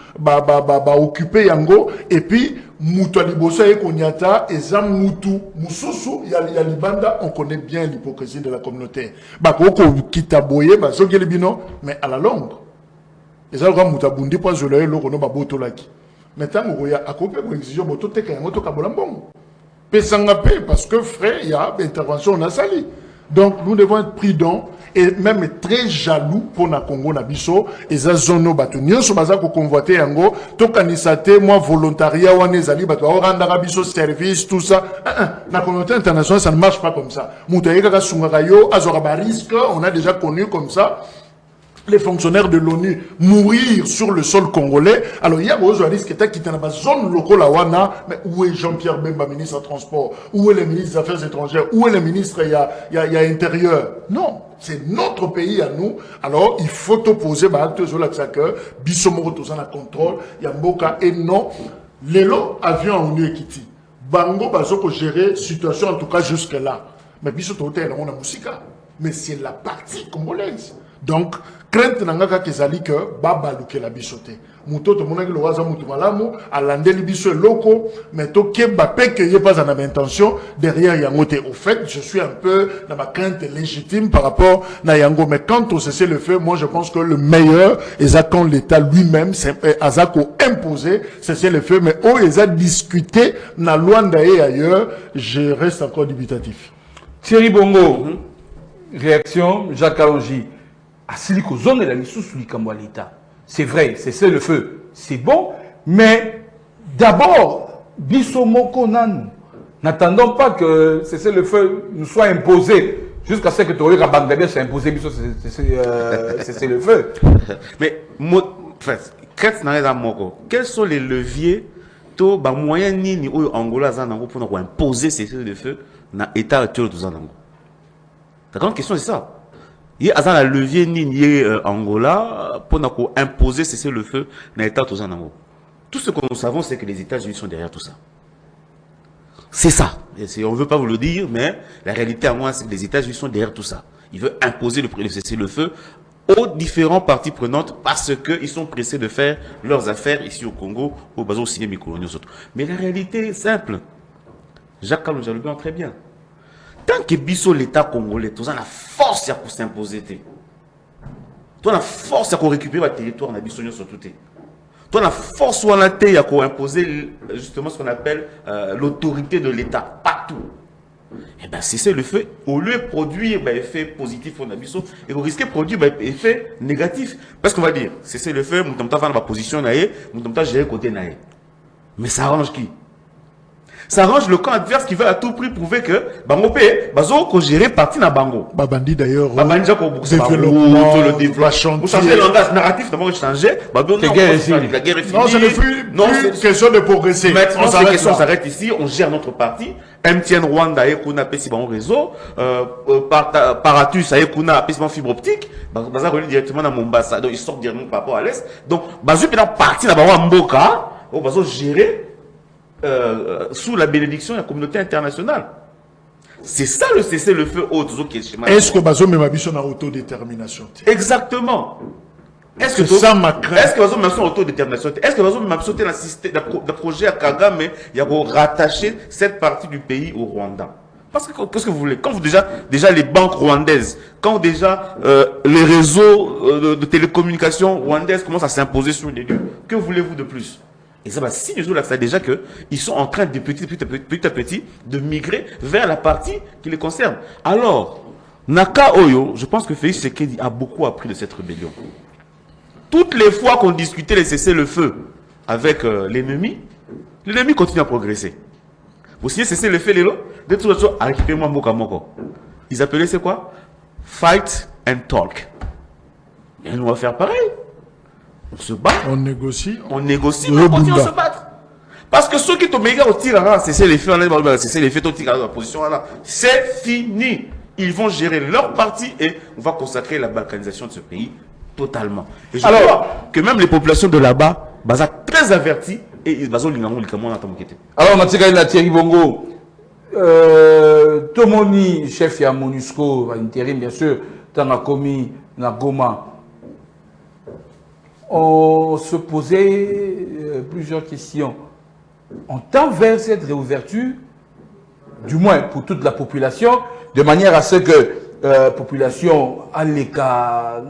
occupé Yango, et puis, Moutou Alibosa et Konyata, et Zam Moutou, Mususu, il y a Libanda, on connaît bien l'hypocrisie de la communauté. Bakoko Kitaboye, Zogelebino, mais à la longue. Et ça, quand Moutabundi, pas je l'ai, l'eau, on a boto laki. Maintenant, il y a à couper pour exiger boto teka yango to kabolambon. Pesangapé, parce que frère, il y a intervention, on a sali. Donc, nous devons être prudents et même très jaloux pour na Congo na biso. Et ça, zono bato. Nyon so baza ko convoiter yango, to kanisate, moi, volontariat, wane zali, bato, rendre biso service, tout ça. La communauté internationale, ça ne marche pas comme ça. Moutaïka ka sungaka yo, azora ba risque, on a déjà connu comme ça. les fonctionnaires de l'ONU mourir sur le sol congolais. Alors, il y a un risque qui est dans la zone locale à Wana. Mais où est Jean-Pierre Bemba, ministre des Transports? Où est le ministre des Affaires étrangères? Où est le ministre il y a Intérieur? Non, c'est notre pays à nous. Alors, il faut opposer acte sur l'acteur. Bissomoro, tout ça, la contrôle. Il y a Mboka et non. Lélo, avion en ONU Ekiti. Bango, pour gérer la situation, en tout cas jusque-là. Mais Bissomoro, on a Moussika. Mais c'est la partie congolaise. Donc, crainte nangaka kezali que baba luke la bisote. Muto to monaki lo waza mutu malamu alandeli biso loko mais to keba peke ye pas en intention derrière yangote. Au fait, je suis un peu dans ma crainte légitime par rapport na yango, mais quant au cessez le feu, moi je pense que le meilleur est quand l'État lui-même azako imposé cessez le feu, mais oh ils a discuté na Luanda et ailleurs, je reste encore dubitatif. Thierry Bongo, réaction Jacques Kalonji. Asiliko zone la mission sous l'État. C'est vrai, c'est le feu. C'est bon, mais d'abord, Bissomoko Nan. N'attendons pas que c'est le feu nous soit imposé jusqu'à ce que Toré Bangladesh soit imposé c'est le feu. Mais, quels sont les leviers, les moyens ni Angola pour imposer le feu dans l'État actuel de Zanango? La grande question c'est ça. Il y a un levier ni Angola pour imposer cesser le feu dans l'État de Zanango. Tout ce que nous savons, c'est que les États-Unis sont derrière tout ça. C'est ça. On ne veut pas vous le dire, mais la réalité à moi, c'est que les États-Unis sont derrière tout ça. Ils veulent imposer le cessez-le-feu aux différentes parties prenantes parce qu'ils sont pressés de faire leurs affaires ici au Congo, au Bazo, signer mes colonies aux autres. Mais la réalité est simple. Jacques Kalonji le dit très bien. Tant que Bisso l'État congolais, tu as la force pour s'imposer. Tu as la force pour récupérer le territoire dans Bisso sur tout. Tu as la force pour imposer justement ce qu'on appelle l'autorité de l'État partout. Et bien, si c'est le fait, au lieu de produire effet positif pour Nabiso, et vous risquez de produire effet négatif. Parce qu'on va dire, c'est le fait, nous avons ma position, nous avons géré côté naïe. Mais ça arrange qui? Ça arrange le camp adverse qui veut à tout prix prouver que Bango P, Bazo, qu'on gère parti dans Bango. Babandi d'ailleurs, Babandi, le développement, pour changer le langage narratif, d'abord changer. La guerre est finie. Non, ce n'est plus question de progresser. Maintenant, c'est question, on s'arrête ici, on gère notre parti. MTN Rwanda, qu'on a PC dans réseau, Paratus, qu'on a PC fibre optique, Baza relie directement dans Mombasa, donc ils sortent directement par rapport à l'Est. Donc, Bazo, puis dans parti dans Mboka, on va gérer. Sous la bénédiction de la communauté internationale. C'est ça le cessez-le-feu autre qui est schéma. Est-ce que Bazo Memabisson a autodétermination? Exactement. Est-ce que ça ma crainte? Est-ce que Bazo Memabisson a autodétermination? Est-ce que Bazo Memabisson a le projet à Kagame, il y a pour rattacher cette partie du pays au Rwanda? Parce que qu'est-ce que vous voulez? Quand vous déjà les banques rwandaises, quand déjà les réseaux de télécommunications rwandaises commencent à s'imposer sur les lieux, que voulez-vous de plus? Et ça va signifier là déjà qu'ils sont en train de petit à petit de migrer vers la partie qui les concerne. Alors, Naka Oyo, je pense que Félix Tshisekedi a beaucoup appris de cette rébellion. Toutes les fois qu'on discutait les cessez-le-feu avec l'ennemi continue à progresser. Vous signez cessez-le-feu, les lots, de toute façon, à récupérer Mboka Moko. Ils appelaient c'est quoi? Fight and talk. Et nous on va faire pareil. On se bat. On négocie. On continue à se battre. Parce que ceux qui te méga au tir, c'est les faits, c'est les faits au tir à la position là. C'est fini. Ils vont gérer leur parti et on va consacrer la balkanisation de ce pays totalement. Et je crois que même les populations de là-bas, sont très avertis et ils sont alors, Matika la Thierry Bongo, Tomoni, chef ya MONUSCO, intérim bien sûr, dans la commis, na Goma. On se posait plusieurs questions. On tend vers cette réouverture, du moins pour toute la population, de manière à ce que la population a les cas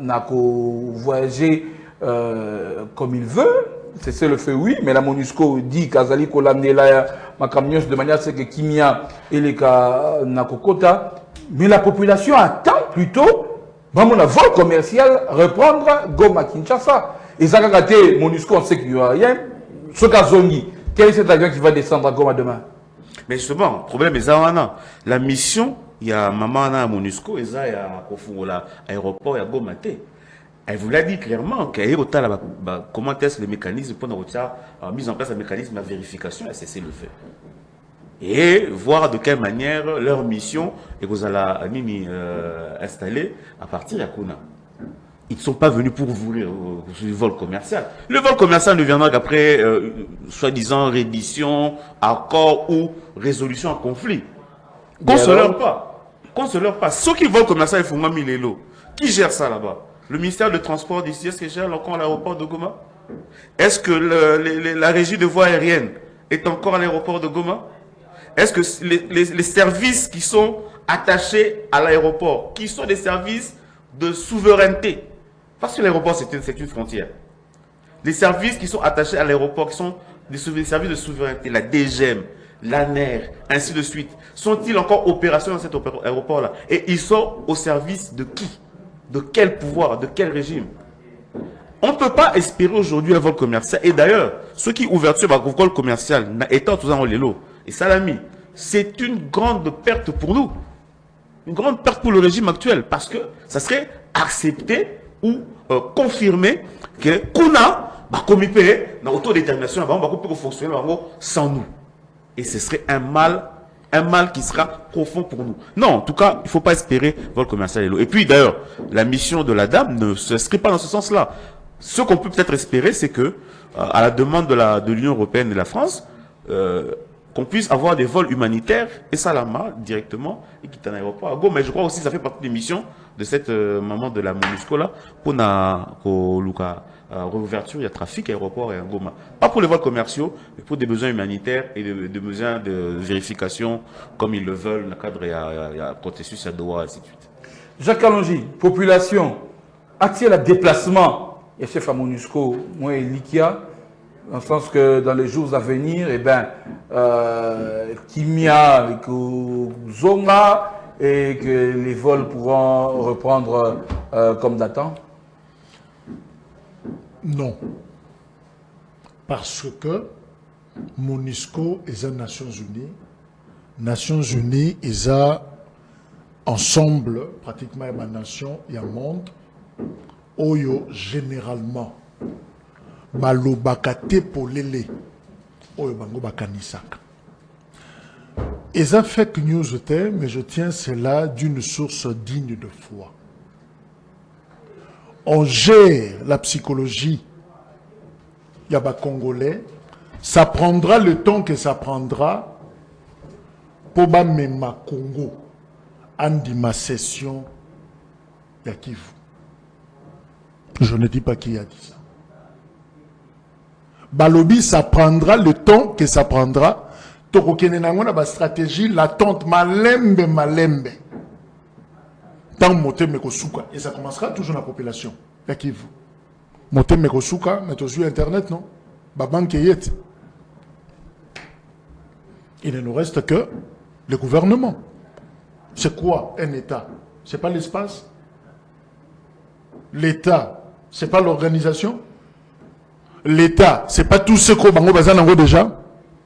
voyager comme il veut. C'est le fait, oui, mais la MONUSCO dit qu'Azali Kolamnela Makamios de manière à ce que Kimia et les cas Nakokota. Mais la population attend plutôt, dans mon vol commercial, reprendre Goma Kinshasa. Et ça a gâté MONUSCO, on sait qu'il n'y aura rien. Ce cas Zongi, quel est cet avion qui va descendre à Goma demain? Mais justement, le problème est ça. La mission, il y a maman à MONUSCO, et ça, il y a l'aéroport, il y a Goma. Elle vous l'a dit clairement comment est-ce le mécanisme pour la mise en place d'un mécanisme de vérification et cesser le fait. Et voir de quelle manière leur mission est vous allez installer à partir de Kuna. Ils ne sont pas venus pour vous le vol commercial. Le vol commercial ne viendra qu'après, soi-disant, reddition, accord ou résolution en conflit. Consoleur pas. Consoleur pas. Ceux qui volent commercial, ils font un millélo. Qui gère ça là-bas? Le ministère de Transport d'ici, est-ce que gère encore l'aéroport de Goma? Est-ce que la régie de voie aérienne est encore à l'aéroport de Goma? Est-ce que les services qui sont attachés à l'aéroport, qui sont des services de souveraineté, parce que l'aéroport c'est une frontière, les services qui sont attachés à l'aéroport, qui sont des services de souveraineté, la DGM, l'ANER, ainsi de suite, sont-ils encore opérationnels dans cet aéroport-là? Et ils sont au service de qui? De quel pouvoir? De quel régime? On ne peut pas espérer aujourd'hui un vol commercial. Et d'ailleurs, ceux qui ouverture un vol commercial, étant tout ça en l'élo, et Salami, c'est une grande perte pour nous. Une grande perte pour le régime actuel. Parce que ça serait accepté ou confirmé que Kuna, comité, dans l'autodétermination, on peut fonctionner sans nous. Et ce serait un mal qui sera profond pour nous. Non, en tout cas, il ne faut pas espérer vol commercial. Et puis d'ailleurs, la mission de la dame ne s'inscrit pas dans ce sens-là. Ce qu'on peut peut-être espérer, c'est que, à la demande de l'Union européenne et de la France, qu'on puisse avoir des vols humanitaires et Salama directement et quitter un aéroport à Goma. Mais je crois aussi que ça fait partie des missions de cette maman de la MONUSCO là pour réouverture, il y a trafic aéroport et à Goma. Pas pour les vols commerciaux, mais pour des besoins humanitaires et des besoins de vérification comme ils le veulent dans le cadre il y a processus à Doha et ainsi de suite. Jacques Kalonji, population, a-t-il un déplacement? Il y a chef à MONUSCO, moi et Likia, dans le sens que dans les jours à venir, eh ben, Kimia, Zonga, et que les vols pourront reprendre comme datant? Non. Parce que MONUSCO est aux Nations Unies. Nations Unies est ensemble, pratiquement, ma nation et un monde, Oyo généralement. Balobakate polele. Oyo bango bakanisaka. Et ça fake news, mais je tiens cela d'une source digne de foi. On gère la psychologie Yaba Congolais. Ça prendra le temps que ça prendra pour Mema Congo andi ma session Yakivu. Je ne dis pas qui a dit ça. Balobi, ça prendra le temps que ça prendra. Tokokene nangona ba stratégie latente malembe. Tant moté mekosuka et ça commencera toujours dans la population. Yakivu. Moté mekosuka, mais sur internet non. Babanke yet. Il ne nous reste que le gouvernement. C'est quoi un État? C'est pas l'espace? L'État, c'est pas l'organisation? L'État, c'est pas tout ce qu'on a déjà?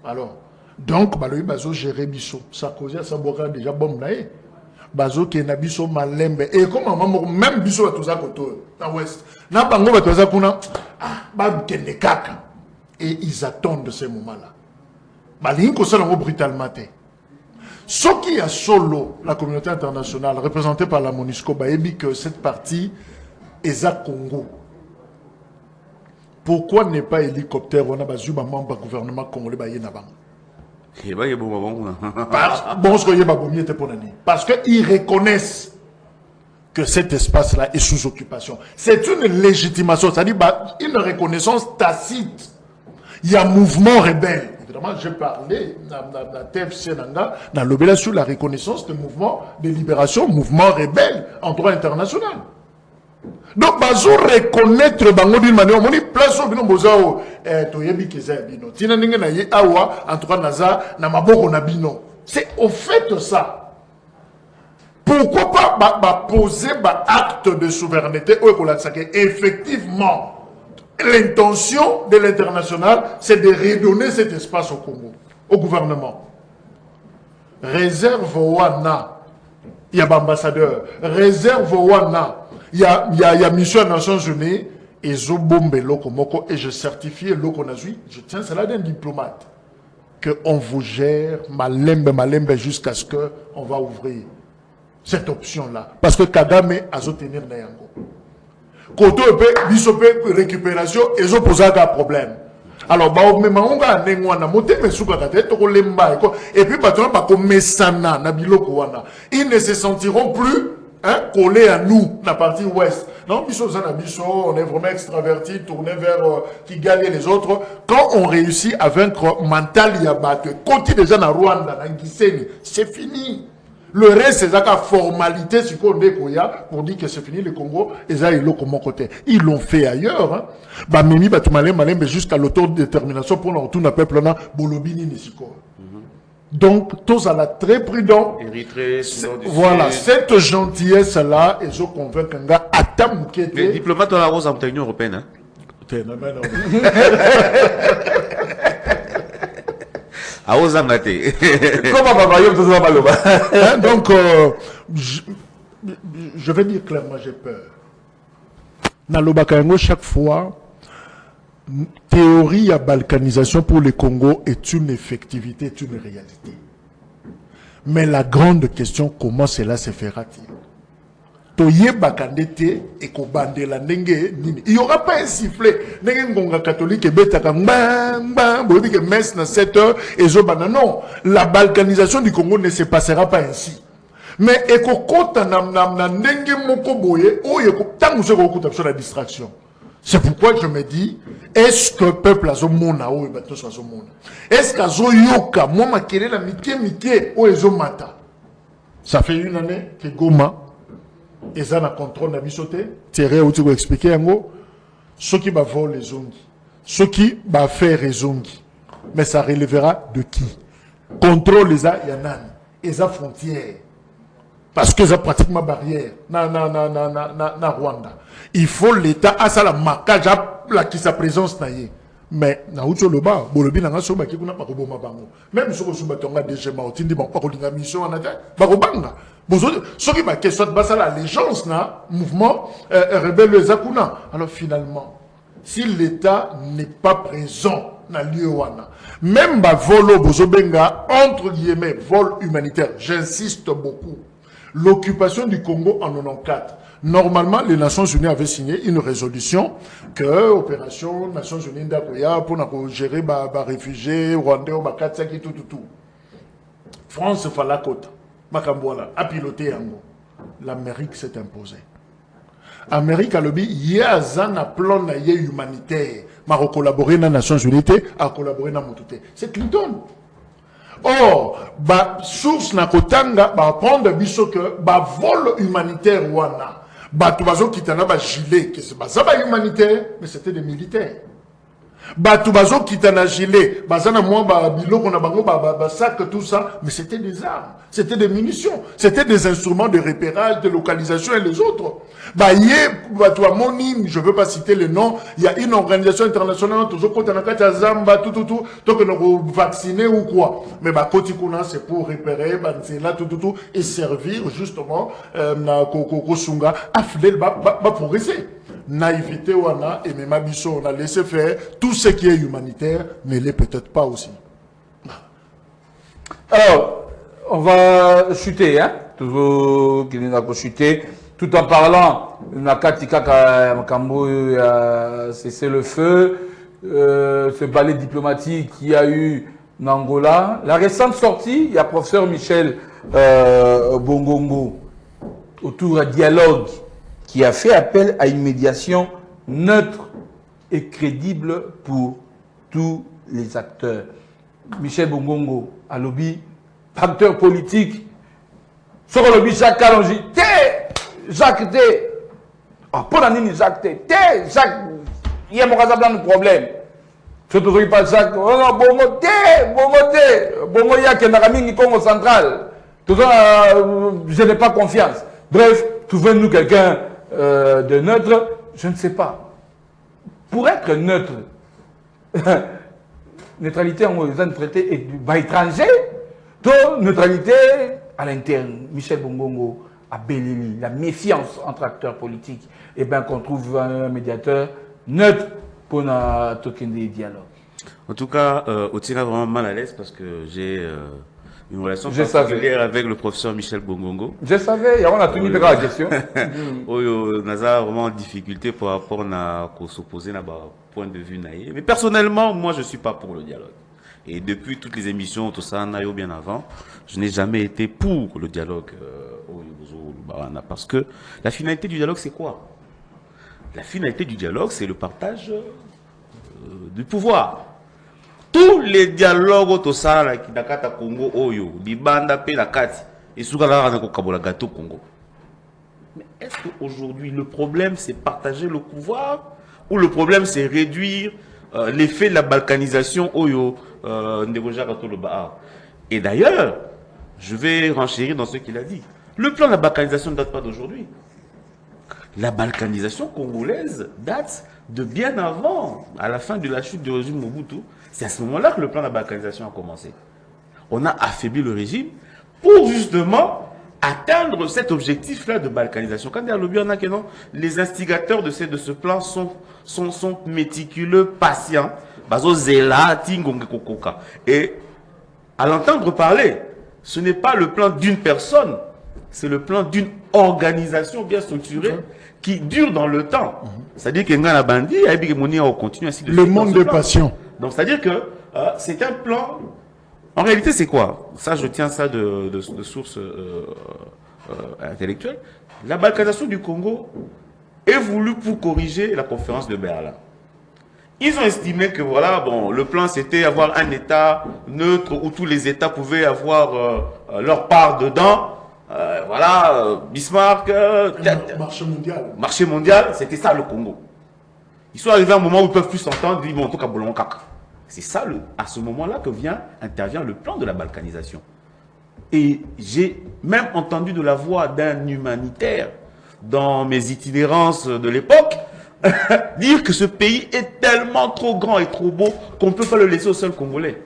Alors, donc, baloui bazo gérer biso. Sarkozy a saboka déjà bon nae. Bazo qui na biso malembe. Et comme même biso à tous à côté, dans l'Ouest. Na bango à tous à kuna, ba kende kaka. Et ils attendent de ces moments-là. Balinko ça l'envo brutalement. Ce qui a solo la communauté internationale représentée par la MONUSCO, baébi que cette partie est à Congo. Pourquoi n'est pas hélicoptère? On a besoin d'un membre du gouvernement congolais. Parce qu'ils reconnaissent que cet espace-là est sous occupation. C'est une légitimation, c'est-à-dire une reconnaissance tacite. Il y a un mouvement rebelle. Évidemment, j'ai parlé dans l'obéla sur la reconnaissance du mouvement de libération, mouvement rebelle en droit international. Donc, bazou reconnaître bango d'une manière, on dit place au bino bozao, toyebi keza bino. Tina ninge na ye awa, en tout cas naza, na maboko na bino. C'est au fait de ça. Pourquoi pas poser acte de souveraineté ou effectivement, l'intention de l'international, c'est de redonner cet espace au Congo, au gouvernement. Réserve Wana, il y a ambassadeur. Réserve Wana. Il y a mission des Nations Unies, et zo bombe lokomoko, et je certifie lokonazui, je tiens cela d'un diplomate, qu'on vous gère malembe jusqu'à ce qu'on va ouvrir cette option-là. Parce que Kagame a zo tenir na yango. Koto bisope récupération, et zo posa un problème. Alors, et puis, ils ne se sentiront plus collés à nous, la partie ouest. Non, on est vraiment extravertis, tournés vers Kigali et les autres. Quand on réussit à vaincre Mental Yabat, côté déjà dans Rwanda, dans Giseni, c'est fini. Le reste, c'est la formalité pour dire que c'est fini le Congo, et ça, ils l'ont comme côté. Ils l'ont fait ailleurs. Hein. Bah, Mimi, bah, tu m'as jusqu'à l'autodétermination pour nous, tout le peuple, là, Bolobini, Nisiko. Donc, tous à la très prudent. Voilà, cette gentillesse-là, et je convainc qu'un gars, à Tamoukete. Les diplomates, on a rose en Union européenne, hein. Donc, je vais dire clairement, j'ai peur. Dans le Bakayango, chaque fois, théorie à balkanisation pour le Congo est une effectivité, est une réalité. Mais la grande question, comment cela se fera-t-il? Il n'y aura pas un sifflet. Catholique et messe 7 heures et non, la balkanisation du Congo ne se passera pas ainsi. Mais la distraction. C'est pourquoi je me dis, est-ce que le peuple a zomona ou est-ce que zoyoka moi ma kéré la mike ou ezomata. Ça fait une année que Goma et ça na contrôle na bisoté, Thierry ou tu vas expliquer yango, ceux qui va voler les ongi, ceux qui va faire les ongi. Mais ça relèvera de qui? Contrôle les a yanan, les a frontières. Parce que ça pratiquement barrière na Rwanda. Il faut l'État à ça la marquage la qui sa présence naïe. Mais na ucho le bas, bolobi na so ba ki kuna pas boma bango. Même si on tonga déjà ma otindi ba pas kolinga mission en attaque, ba banga. Bozo ce qui ba question de basa l'allégeance na mouvement rebelle zakuna. Alors finalement, si l'État n'est pas présent na lieu wana, même ba volo bozo benga entre guillemets vol humanitaire, j'insiste beaucoup. L'occupation du Congo en 94. Normalement, les Nations Unies avaient signé une résolution que l'opération Nations Unies d'Akoya pour gérer les réfugiés rwandais ou Katsaki, tout. France Falakota, Makambouala, a piloté Yango. L'Amérique s'est imposée. L'Amérique a lobby, il y a un plan humanitaire. Mais a collaboré dans les Nations Unies, a collaboré dans Moutouté. C'est Clinton. Or, source na kotanga prendre biso que vol humanitaire wana tubazo kitana gilet que c'est pas humanitaire mais c'était des militaires. Tubazo kitana gilet bazana moi biloko na bango sac tout ça mais c'était des armes, c'était des munitions, c'était des instruments de repérage, de localisation et les autres. Je veux pas citer le nom, il y a une organisation internationale toujours quand on a Zamba tout que nous vacciner ou quoi. Mais c'est pour repérer là tout et servir justement na kosunga afler progresser. Naïveté wana et même abisso on a laissé faire tout ce qui est humanitaire ne l'est peut-être pas aussi. Alors on va chuter hein, toujours qu'il n'a pas chuté tout en parlant Nakatika Makambo a cessé le feu, ce balai diplomatique qu'il y a eu en Angola. La récente sortie, il y a professeur Michel Bongongo autour d'un dialogue qui a fait appel à une médiation neutre et crédible pour tous les acteurs. Michel Bongongo, à lobby, acteur politique, sur le lobby Jacques Kalonji, Jacques T. Pour la ligne Jacques T. Jacques, il y a un problème. Je ne te pas Jacques, oh non, Bongo T, Bongo Yak, Narami, Congo central. Tout ça, je n'ai pas confiance. Bref, trouvez-nous quelqu'un de neutre, je ne sais pas. Pour être neutre, neutralité en traité et étranger, neutralité à l'interne. Michel Bongongo, à Belili, la méfiance entre acteurs politiques, et bien qu'on trouve un médiateur neutre pour un token de dialogue. En tout cas, Otina vraiment mal à l'aise parce que j'ai une relation particulière avec le professeur Michel Bongongo. Je savais, on a tenu la question. On a vraiment en difficulté pour rapport à s'opposer à point de vue naïf. Mais personnellement, moi, je ne suis pas pour le dialogue. Et depuis toutes les émissions, tout ça, bien avant, je n'ai jamais été pour le dialogue parce que la finalité du dialogue, c'est quoi? La finalité du dialogue, c'est le partage du pouvoir. Tous les dialogues au Sahara qui Dakata Congo Oyo, Libanda pe la Kati et Soukala Kabola Gato Congo. Mais est-ce qu'aujourd'hui le problème c'est partager le pouvoir ou le problème c'est réduire l'effet de la balkanisation Oyo et d'ailleurs, je vais renchérir dans ce qu'il a dit. Le plan de la balkanisation ne date pas d'aujourd'hui. La balkanisation congolaise date de bien avant, à la fin de la chute du régime Mobutu. C'est à ce moment-là que le plan de la balkanisation a commencé. On a affaibli le régime pour justement atteindre cet objectif-là de balkanisation. Quand il y a le bien, les instigateurs de ce plan sont méticuleux, patients. Et à l'entendre parler, ce n'est pas le plan d'une personne, c'est le plan d'une organisation bien structurée qui dure dans le temps. C'est-à-dire qu'il y a un bandit, on continue ainsi de suite. Le monde des passions. Donc, c'est-à-dire que c'est un plan. En réalité, c'est quoi? Ça, je tiens ça de sources intellectuelles. La balkanisation du Congo est voulue pour corriger la conférence de Berlin. Ils ont estimé que voilà, bon, le plan c'était avoir un État neutre où tous les États pouvaient avoir leur part dedans. Voilà, Bismarck, marché mondial. Marché mondial, c'était ça le Congo. Ils sont arrivés à un moment où ils ne peuvent plus s'entendre, ils disent bon, en tout cas, Bolon Kaka. C'est ça, à ce moment-là que intervient le plan de la balkanisation. Et j'ai même entendu de la voix d'un humanitaire dans mes itinérances de l'époque dire que ce pays est tellement trop grand et trop beau qu'on ne peut pas le laisser au seul Congolais.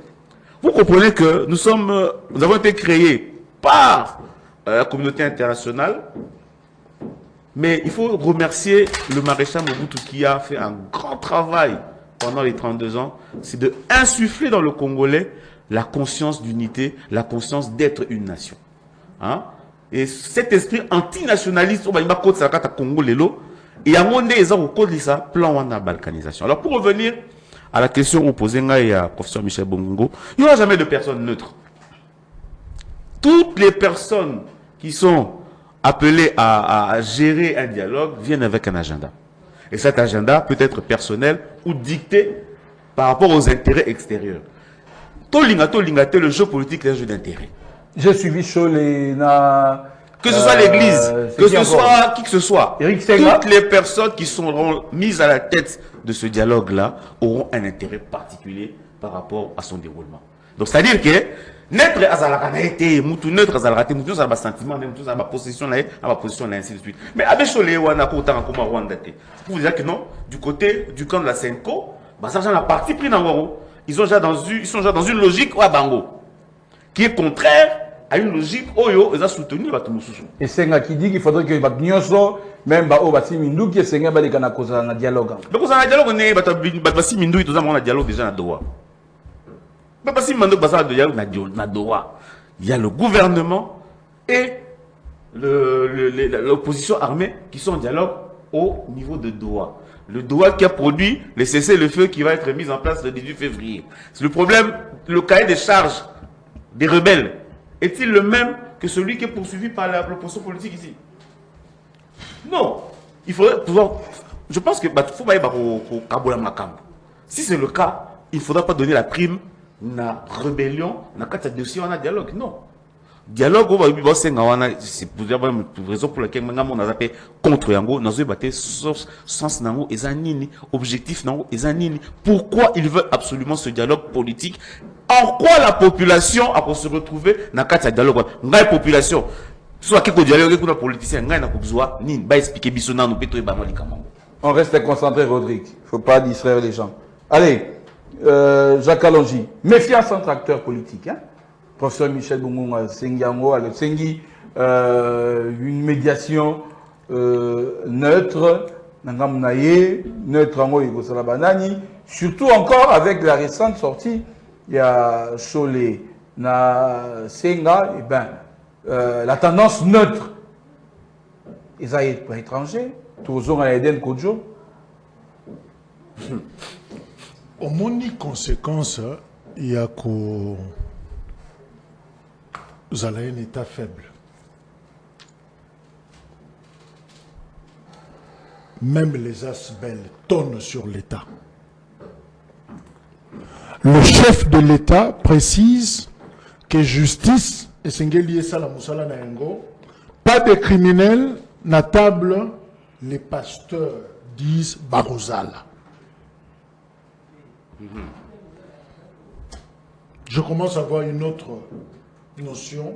Vous comprenez que nous avons été créés par la communauté internationale, mais il faut remercier le maréchal Mobutu qui a fait un grand travail pendant les 32 ans, c'est de insuffler dans le Congolais la conscience d'unité, la conscience d'être une nation. Hein? Et cet esprit antinationaliste, il y a un plan de balkanisation. Alors pour revenir à la question posée à professeur Michel Bongongo, il n'y aura jamais de personnes neutres. Toutes les personnes qui sont appelées à gérer un dialogue viennent avec un agenda. Et cet agenda peut être personnel ou dicté par rapport aux intérêts extérieurs. Le jeu politique est un jeu d'intérêt. J'ai suivi Cholet na... Que ce soit l'église, que ce soit qui que ce soit, toutes les personnes qui seront mises à la tête de ce dialogue-là auront un intérêt particulier par rapport à son déroulement. Donc, c'est-à-dire que neutre azalaka été, mutu neutre azalaka mutu ça va sentiment, mutu ça va possession là, va position là ainsi de suite. Mais avec Cholet wana ko tanga comme Rwanda té. Pour dire que non, du côté du camp de la Senko, bah ça la partie pris dans Waro. Ils sont déjà dans une logique wa bango qui est contraire à une logique oyo ils ont soutenu bato mususu. Et Senga qui dit qu'il faudrait que bato nyonso même ba o basi mindu qui Senga ba lekana koza na dialogue. Mais koza na dialogue ne bato basi mindu to za na dialogue déjà na doa. Mais basi mindu ba za dialogue na doa. Il y a le gouvernement et l'opposition armée qui sont en dialogue au niveau de Doha. Le Doha qui a produit le cessez-le-feu qui va être mis en place le 18 février. C'est le problème, le cahier des charges des rebelles est-il le même que celui qui est poursuivi par l'opposition politique ici? Non. Il faudrait pouvoir... Je pense que si c'est le cas, il ne faudra pas donner la prime na rébellion, na dossier, on a dialogue. Non. Dialogue, c'est pour raison pour laquelle on a appelé contre Yango, nous avons battu sens nango et zanini, objectif nango et zanini. Pourquoi ils veulent absolument ce dialogue politique? En quoi la population a pour se retrouver dans le dialogue? La population, soit qui dialogue avec les politiciens, va expliquer bisona nous pétro et bamali kamamo. On reste concentré, Rodrigue. Il ne faut pas distraire les gens. Allez, Jacques Alongi, méfiance entre acteurs politiques. Hein? Professeur Michel Bongongo, Sengi, une médiation neutre, neutre en banani, surtout encore avec la récente sortie, il y a Cholet, na Senga, et ben, la tendance neutre. Ils sont étrangers, tous ont un Eden Kojo. Au moins, conséquence, il y a que vous avez un état faible. Même les asbelles tonnent sur l'État. Le chef de l'État précise que justice, et c'est lié ça la Moussala Naengo, pas de criminels, na table, les pasteurs disent Barozala. Je commence à avoir une autre notion.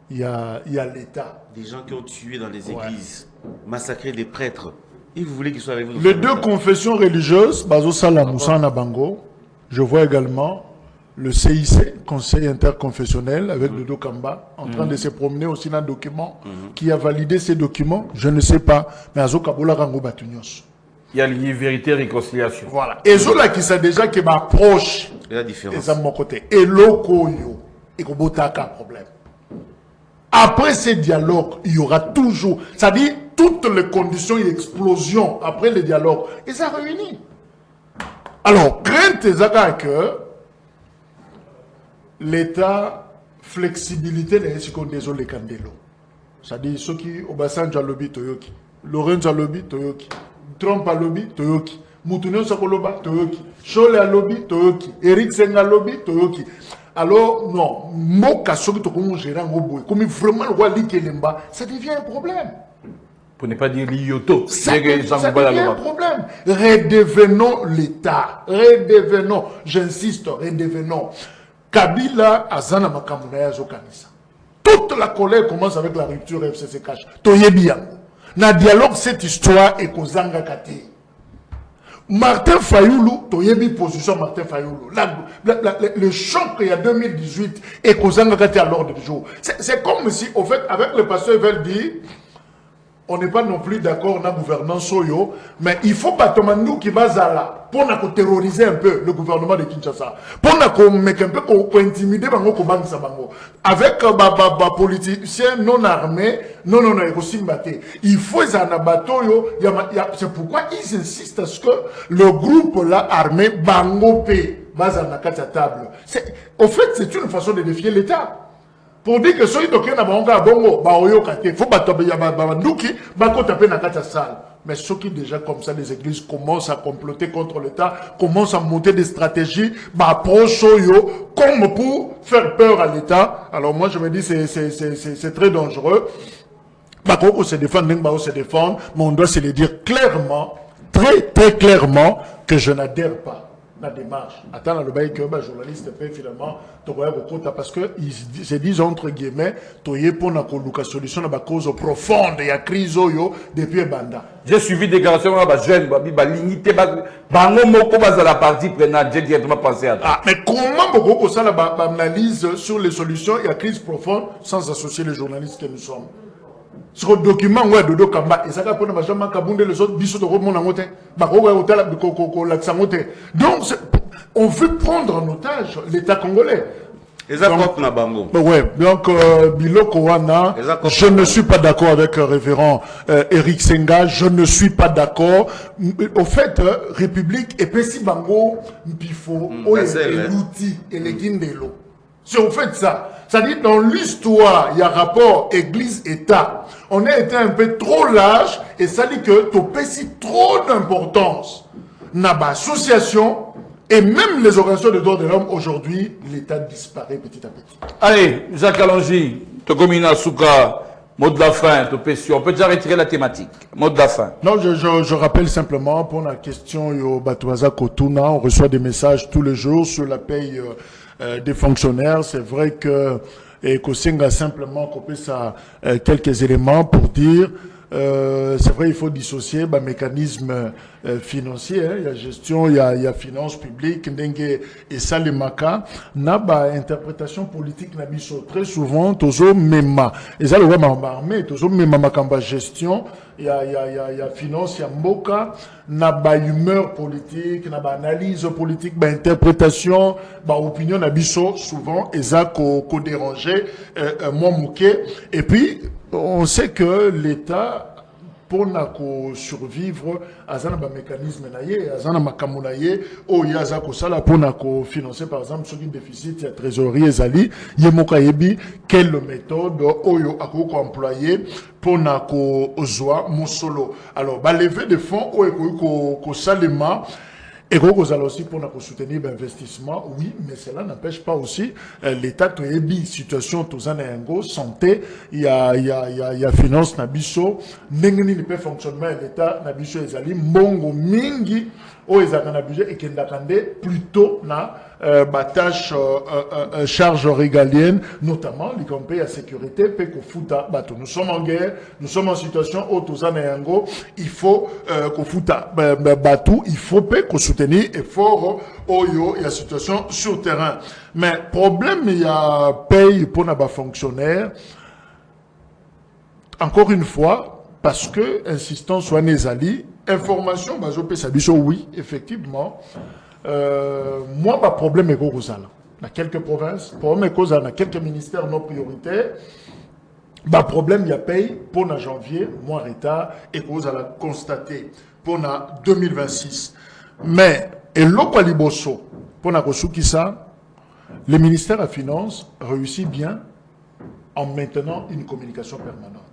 Il y a l'État. Des gens qui ont tué dans les églises, massacré des prêtres. Et vous voulez qu'ils soient avec vous? Les deux confessions religieuses, Bazosala Moussana Bango, je vois également le CIC, Conseil interconfessionnel, avec le Dokamba, en train de se promener aussi dans un document qui a validé ces documents. Je ne sais pas, mais Azokabola Rango Batunyos. Il y a lié vérité et réconciliation. Voilà. Et Zola qui sait déjà qui m'approche. Et la différence. Et ça de mon côté. Et l'Okoyo. Et Kobotaka, problème. Après ces dialogues, il y aura toujours, c'est-à-dire toutes les conditions et explosions après les dialogues. Et ça réunit. Alors, crainte Zaka que l'État, flexibilité, n'est ce qu'on désolé Kandelo. C'est-à-dire ceux qui, Obasanjo Alobi, Toyoki, Lorenzo Alobi, Toyoki, Trump Alobi, Toyoki, Moutounion Sakoloba, Toyoki, Chole Alobi, Toyoki, Eric Senga Alobi, Toyoki. Alors, non, Moka Soki Tokomo Gérant Oboe, comme vraiment le roi Likelemba, ça devient un problème. Pour ne pas dire l'Ioto. Ça devient un problème. Redevenons l'État. Redevenons, j'insiste, redevenons. Kabila, Azana Makamunaya Zokanisa. Toute la colère commence avec la rupture FCCK. Toyebiyan. Na dialogue, cette histoire est Kozanga Kate. Martin Fayoulou, Toyebi position Martin Fayoulou. Le choc il y a 2018 est Kozanga Kate à l'ordre du jour. C'est comme si, au fait, avec le pasteur, ils veulent dire, on n'est pas non plus d'accord dans la gouvernance Soyo, mais il faut pas Tomandou qui va là pour terroriser un peu le gouvernement de Kinshasa, pour mettre un peu pour intimider Bango Kobangi Sabango. Avec des politiciens non armés, non, il faut un bateau, c'est pourquoi ils insistent à ce que le groupe là armé Bango P, base à la table. Au fait, c'est une façon de défier l'État. Pour dire que ceux qui ont un bongo, il faut pas taper la salle. Mais ceux qui déjà comme ça, les églises commencent à comploter contre l'État, commencent à monter des stratégies, comme pour faire peur à l'État. Alors moi je me dis c'est très dangereux. On se défend, mais on doit se le dire clairement, très clairement, que je n'adhère pas. La démarche. Attends, le bail que le journaliste fait finalement, parce que ils se disent entre guillemets, tu pour la solution à la cause profonde, il y a crise depuis Banda. J'ai suivi des déclarations de jeunes, limité, la partie prenante, j'ai directement pensé à ça. Ah, mais comment beaucoup ça analyse sur les solutions, il y a crise profonde, sans associer les journalistes que nous sommes. Sur le document, ouais, Dodo Kamba, et ça va pour ne jamais kabunde les autres bisous de Romon en hôtel, donc, on veut prendre en otage l'État congolais. Donc, Biloko Wana, je ne suis pas d'accord avec révérend Eric Senga, je ne suis pas d'accord. Au fait, République et Pessi Bango, Mpifo, l'outil et les Guindelo. C'est au fait ça. C'est-à-dire, dans l'histoire, il y a rapport Église-État. On a été un peu trop lâche et ça dit que tu pèses trop d'importance. N'a pas association et même les organisations de droits de l'homme aujourd'hui, l'État disparaît petit à petit. Allez, Jacques Alongi, Tokomina Souka, mot de la fin, on peut déjà retirer la thématique. Mot de la fin. Non, je rappelle simplement pour la question Yo Batouaza Kotuna, on reçoit des messages tous les jours sur la paye des fonctionnaires. C'est vrai que Kosenga a simplement coupé ça quelques éléments pour dire c'est vrai, il faut dissocier le mécanisme financier, il y a gestion, il y a finance publique, et ça, les maca, n'a pas interprétation politique, très souvent, toujours même, et ça, le roi armé, toujours même, ma gestion, il y a finance, il y a moka, n'a pas humeur politique, n'a pas analyse politique, bah interprétation, bah opinion, n'a souvent, et ça, qu'on dérangeait, moi, mouquet, et puis, on sait que l'État, pour survivre, il y a un mécanisme, il y a un mécanisme, où il y a un pour financer, par exemple, ce qui déficit, il y a trésorerie, il y a quelle méthode, où il y a employé pour mon solo. Alors, lever des fonds, où il y a et vous allez aussi pour soutenir l'investissement, oui, mais cela n'empêche pas aussi l'État to ebi situation tozana santé, il y a finance nabiso, n'engeni ne peut fonctionnement l'État nabiso ezali mongo mingi o ezaka na budget et kendakande plutôt na tâche charge régalienne, notamment les compagnies à sécurité, futa bato. Nous sommes en guerre, nous sommes en situation où il faut qu'on futa batou, il faut qu'on soutenir effort oyo, il y a situation sur terrain. Mais problème, il y a paye pour nos fonctionnaires. Encore une fois, parce que insistance soit Nezali, information, oui, effectivement. Moi, pas problème est gros dans quelques provinces, problème est dans quelques ministères non prioritaires. Bah problème il y a paye pour na janvier, mois retard et vous allez constater pour na 2026. Mais et l'Okwaliboso pour na ça, le ministère de la Finance réussit bien en maintenant une communication permanente.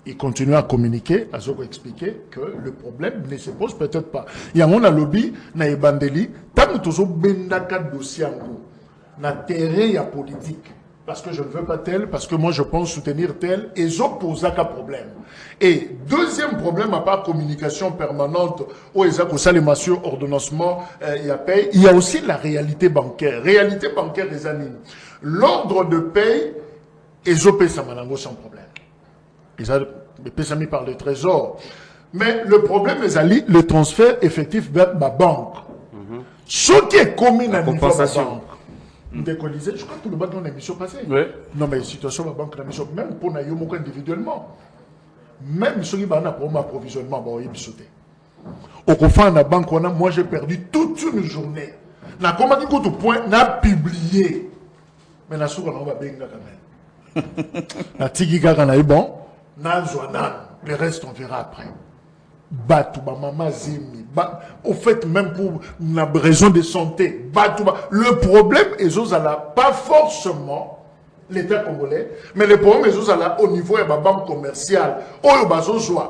Il continue à communiquer, à se expliquer que le problème ne se pose peut-être pas. Il y a un lobby, na ebandeli, tant que toujours bendaka dossier en cours, na terrain ya politique, parce que je ne veux pas tel, parce que moi je pense soutenir tel, et j'oppose à problème. Et deuxième problème, à part communication permanente, où il y a ordonnancement, il y a aussi la réalité bancaire. Réalité bancaire des années. L'ordre de paye, et j'oppose ça sans problème. Ils ont mis par le trésor. Mais le problème est le transfert effectif vers ma banque. Ce qui est commun à niveau de la banque. Je crois que le banque dans l'émission passée. Oui. Non, mais la situation de la banque, même pour nous individuellement, même ceux qui ont un approvisionnement, ils sont sautés. Au confort de la banque, moi j'ai perdu toute une journée. Na comment dit point, n'a publié. Mais na souka on va bien quand même. Na tigi kana est bon. Le reste, on verra après. Batouba, maman zimi. Au fait, même pour une raison de santé, Batouba. Le problème est pas forcément l'État congolais, mais le problème est au niveau de la banque commerciale.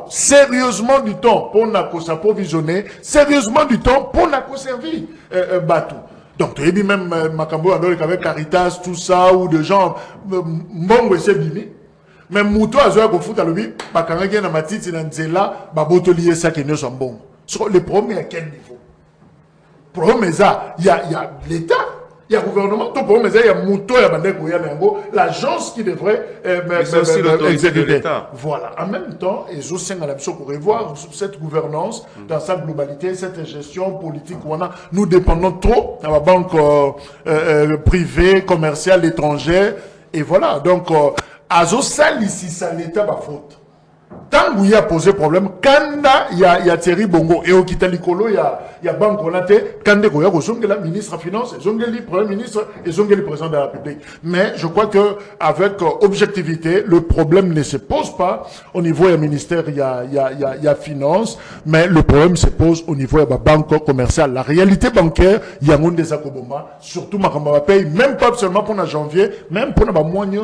Sérieusement du temps pour s'approvisionner, sérieusement du temps pour servir Batou. Donc, tu as dit même Makambo avec Caritas, tout ça, ou de gens, Mbongo et Sebimi. Mais Mouto a joué au foot à l'objet, Bakanagi na matiti na nzela, babotolier ça qui ne sont bons. Le problème est à quel niveau? Le problème est il y a l'État, il y a le gouvernement, tout le problème est il y a Mouto, il y a Bandeko, il y a l'agence qui devrait exécuter. Voilà. En même temps, et je sais pour revoir cette gouvernance dans sa globalité, cette gestion politique, nous dépendons trop de la banque privée, commerciale, étrangère, et voilà. Donc, Azo sali si ça l'État ba faute. Tant qu'il y a posé problème, quand il y a Thierry Bongo et au Kitalikolo, il y a Banque Olate, quand il y a la ministre des Finances, le Premier ministre et le président de la République. Mais je crois que avec objectivité, le problème ne se pose pas au niveau du ministère, il y a Finances, mais le problème se pose au niveau de la banque commerciale. La réalité bancaire, il y a un des Akoboma, surtout Makamba paye, même pas seulement pour le janvier, même pour le mois de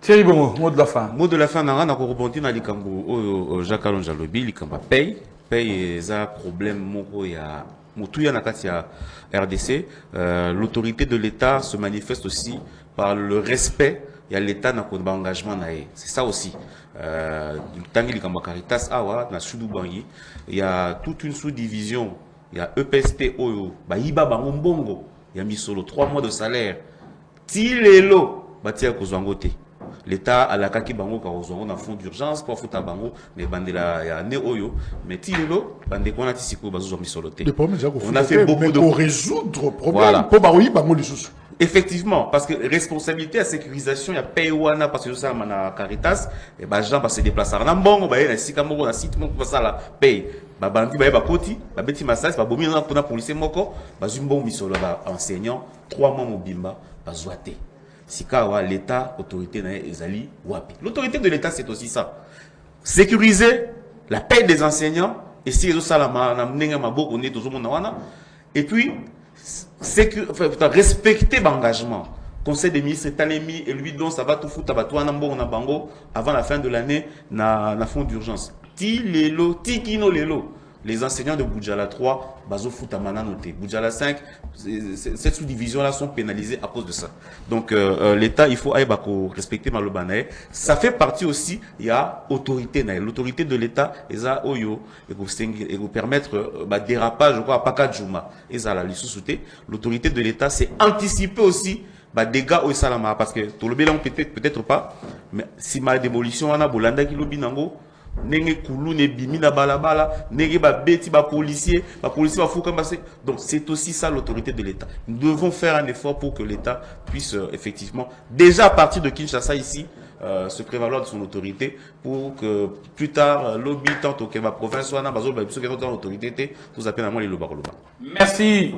Thierry Bongo, mot de la fin. Mot de la fin, on a rebondir dans les Jacques Alonso Lobby, les Kamba paye est un problème moko ya mutuya na kati ya RDC. L'autorité de l'État se manifeste aussi par le respect ya l'État na konba engagement na e. C'est ça aussi. Tangi les Kamba Caritas awa na Sudou Bangi, il y a toute une sous-division. Il y a EPST oyo, ba iba bango mbongo, il y a mis solo 3 mois de salaire. Tilelo batia kozwangote. l'État a la kaki bango on a fond d'urgence pour foutre bango mais bandela ya ne oyo mais tilelo bande ko na tisiko bazo misoloté. On a fait beaucoup de pour résoudre problème pour baroui bango les sous. Effectivement, parce que responsabilité à sécurisation, il y a Paywana parce que ça a Caritas et bah gens se déplacer en bon, bah il y a six cameroun na site mon ça la paye. Bah bandi bah koti, bah beti massage, bah bomi na pour policier moko, bah zumbo misolo bah enseignant 3 mois mobimba bah zoaté. Sikawa l'État autorité na ezali wapi. L'autorité de l'État c'est aussi ça. Sécuriser la paye des enseignants et si les salama na mnenga maboko on est toujours mon wana et puis respecter l'engagement. Conseil des ministres Talemi et lui donc ça va tout foutre à bango avant la fin de l'année na fond d'urgence. Ti lelo, ti kino lelo. Les enseignants de Boudjala 3, bazo fout à noté. Boudjala 5, cette sous-division-là sont pénalisées à cause de ça. Donc l'État, il faut respecter Malobanae. Ça fait partie aussi, il y a autorité. L'autorité de l'État, et ça, oyo, et vous permettre dérapage, je crois, à Pakadjouma. Et ça, la sous-souté. L'autorité de l'État, c'est anticiper aussi dégâts au salama. Parce que tout le bilan peut-être pas, mais si ma démolition, on a Bolanda qui lobi nango, nenge koulou ne bimi na balabala nenge ba beti ba policier va fouka passer. Donc c'est aussi ça l'autorité de l'État. Nous devons faire un effort pour que l'État puisse effectivement déjà à partir de Kinshasa ici se prévaloir de son autorité pour que plus tard lobby tant que ma province soit na bazo ba biso que dans l'autorité tout ça pénalement les loba. Merci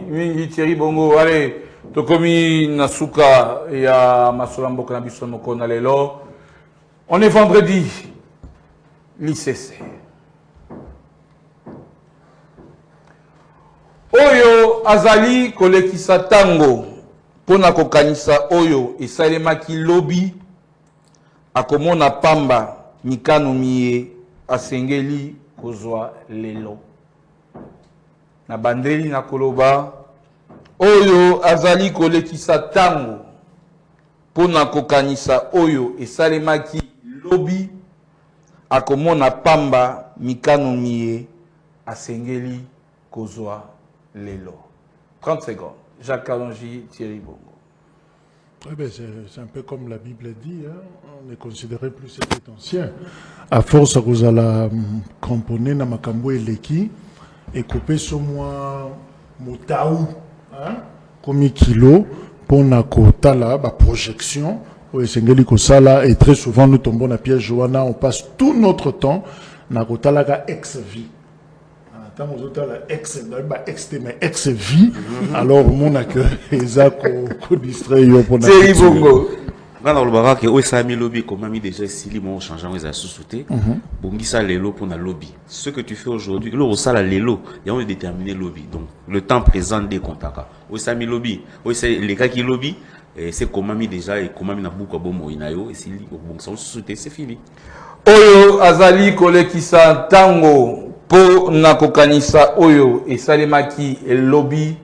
Thierry Bongo. Allez tokomi nasuka ya masolambo kana biso moko na lelo. On est vendredi. l'ICC. Oyo azali kolekisa tango pona kokanisa oyo esalemaki lobi akomona pamba mikano miye asengeli kozwa lelo. Na bandeli na koloba oyo azali kolekisa tango pona kokanisa oyo esalemaki lobi akomona pamba mikano miye asengeli kozwa lelo. 30 secondes. Jacques Kalonji, Thierry Bongo. C'est un peu comme la Bible dit, hein? On est considéré plus cet ancien. À force, vous allez cramponner dans Makambo et Leki et couper sur moi motaou, hein? Comme kilo pour na kota là, la projection. Et très souvent, nous tombons dans la piège Johanna, on passe tout notre temps na kota là ex-vie. Ex-vie, alors mon accueil, Isaac, distrait pour Thierry Bongo. Dans le barak, où ça a mis lobby, comme a mis déjà ici, mon changeant, ils ont sous-souté. Bongi ça l'élo pour la lobby. Ce que tu fais aujourd'hui, le ça la l'élo, il y a un déterminé lobby. Donc, le temps présent des contacts. Où ça a mis lobby, où c'est les gars qui lobby, c'est comme a mis déjà et comme a mis na bouka bomo inayo, et si bon, ça sous-souté, c'est fini. Oyo azali kolekisa tango. Po na kokanisa oyo esalemaki elobi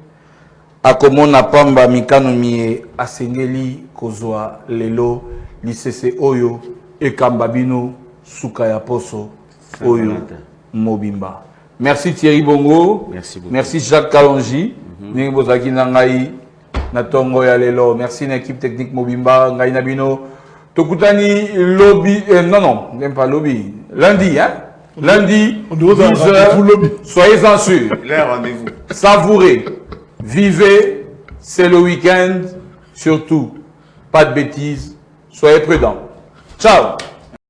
akomona pamba mikano miye asengeli kozwa lelo lisese oyo ekamba bino suka ya poso oyo mobimba. Merci Thierry Bongo. Merci beaucoup. Merci Jacques Kalonji. Ningi bozaki na ngai na tongo ya lelo. Merci na équipe technique mobimba ngai na bino. Tokutani lobby non, même pas lobby. Lundi hein. Lundi, 12h, soyez-en sûrs. Rendez-vous. Savourez, vivez, c'est le week-end. Surtout, pas de bêtises, soyez prudents. Ciao.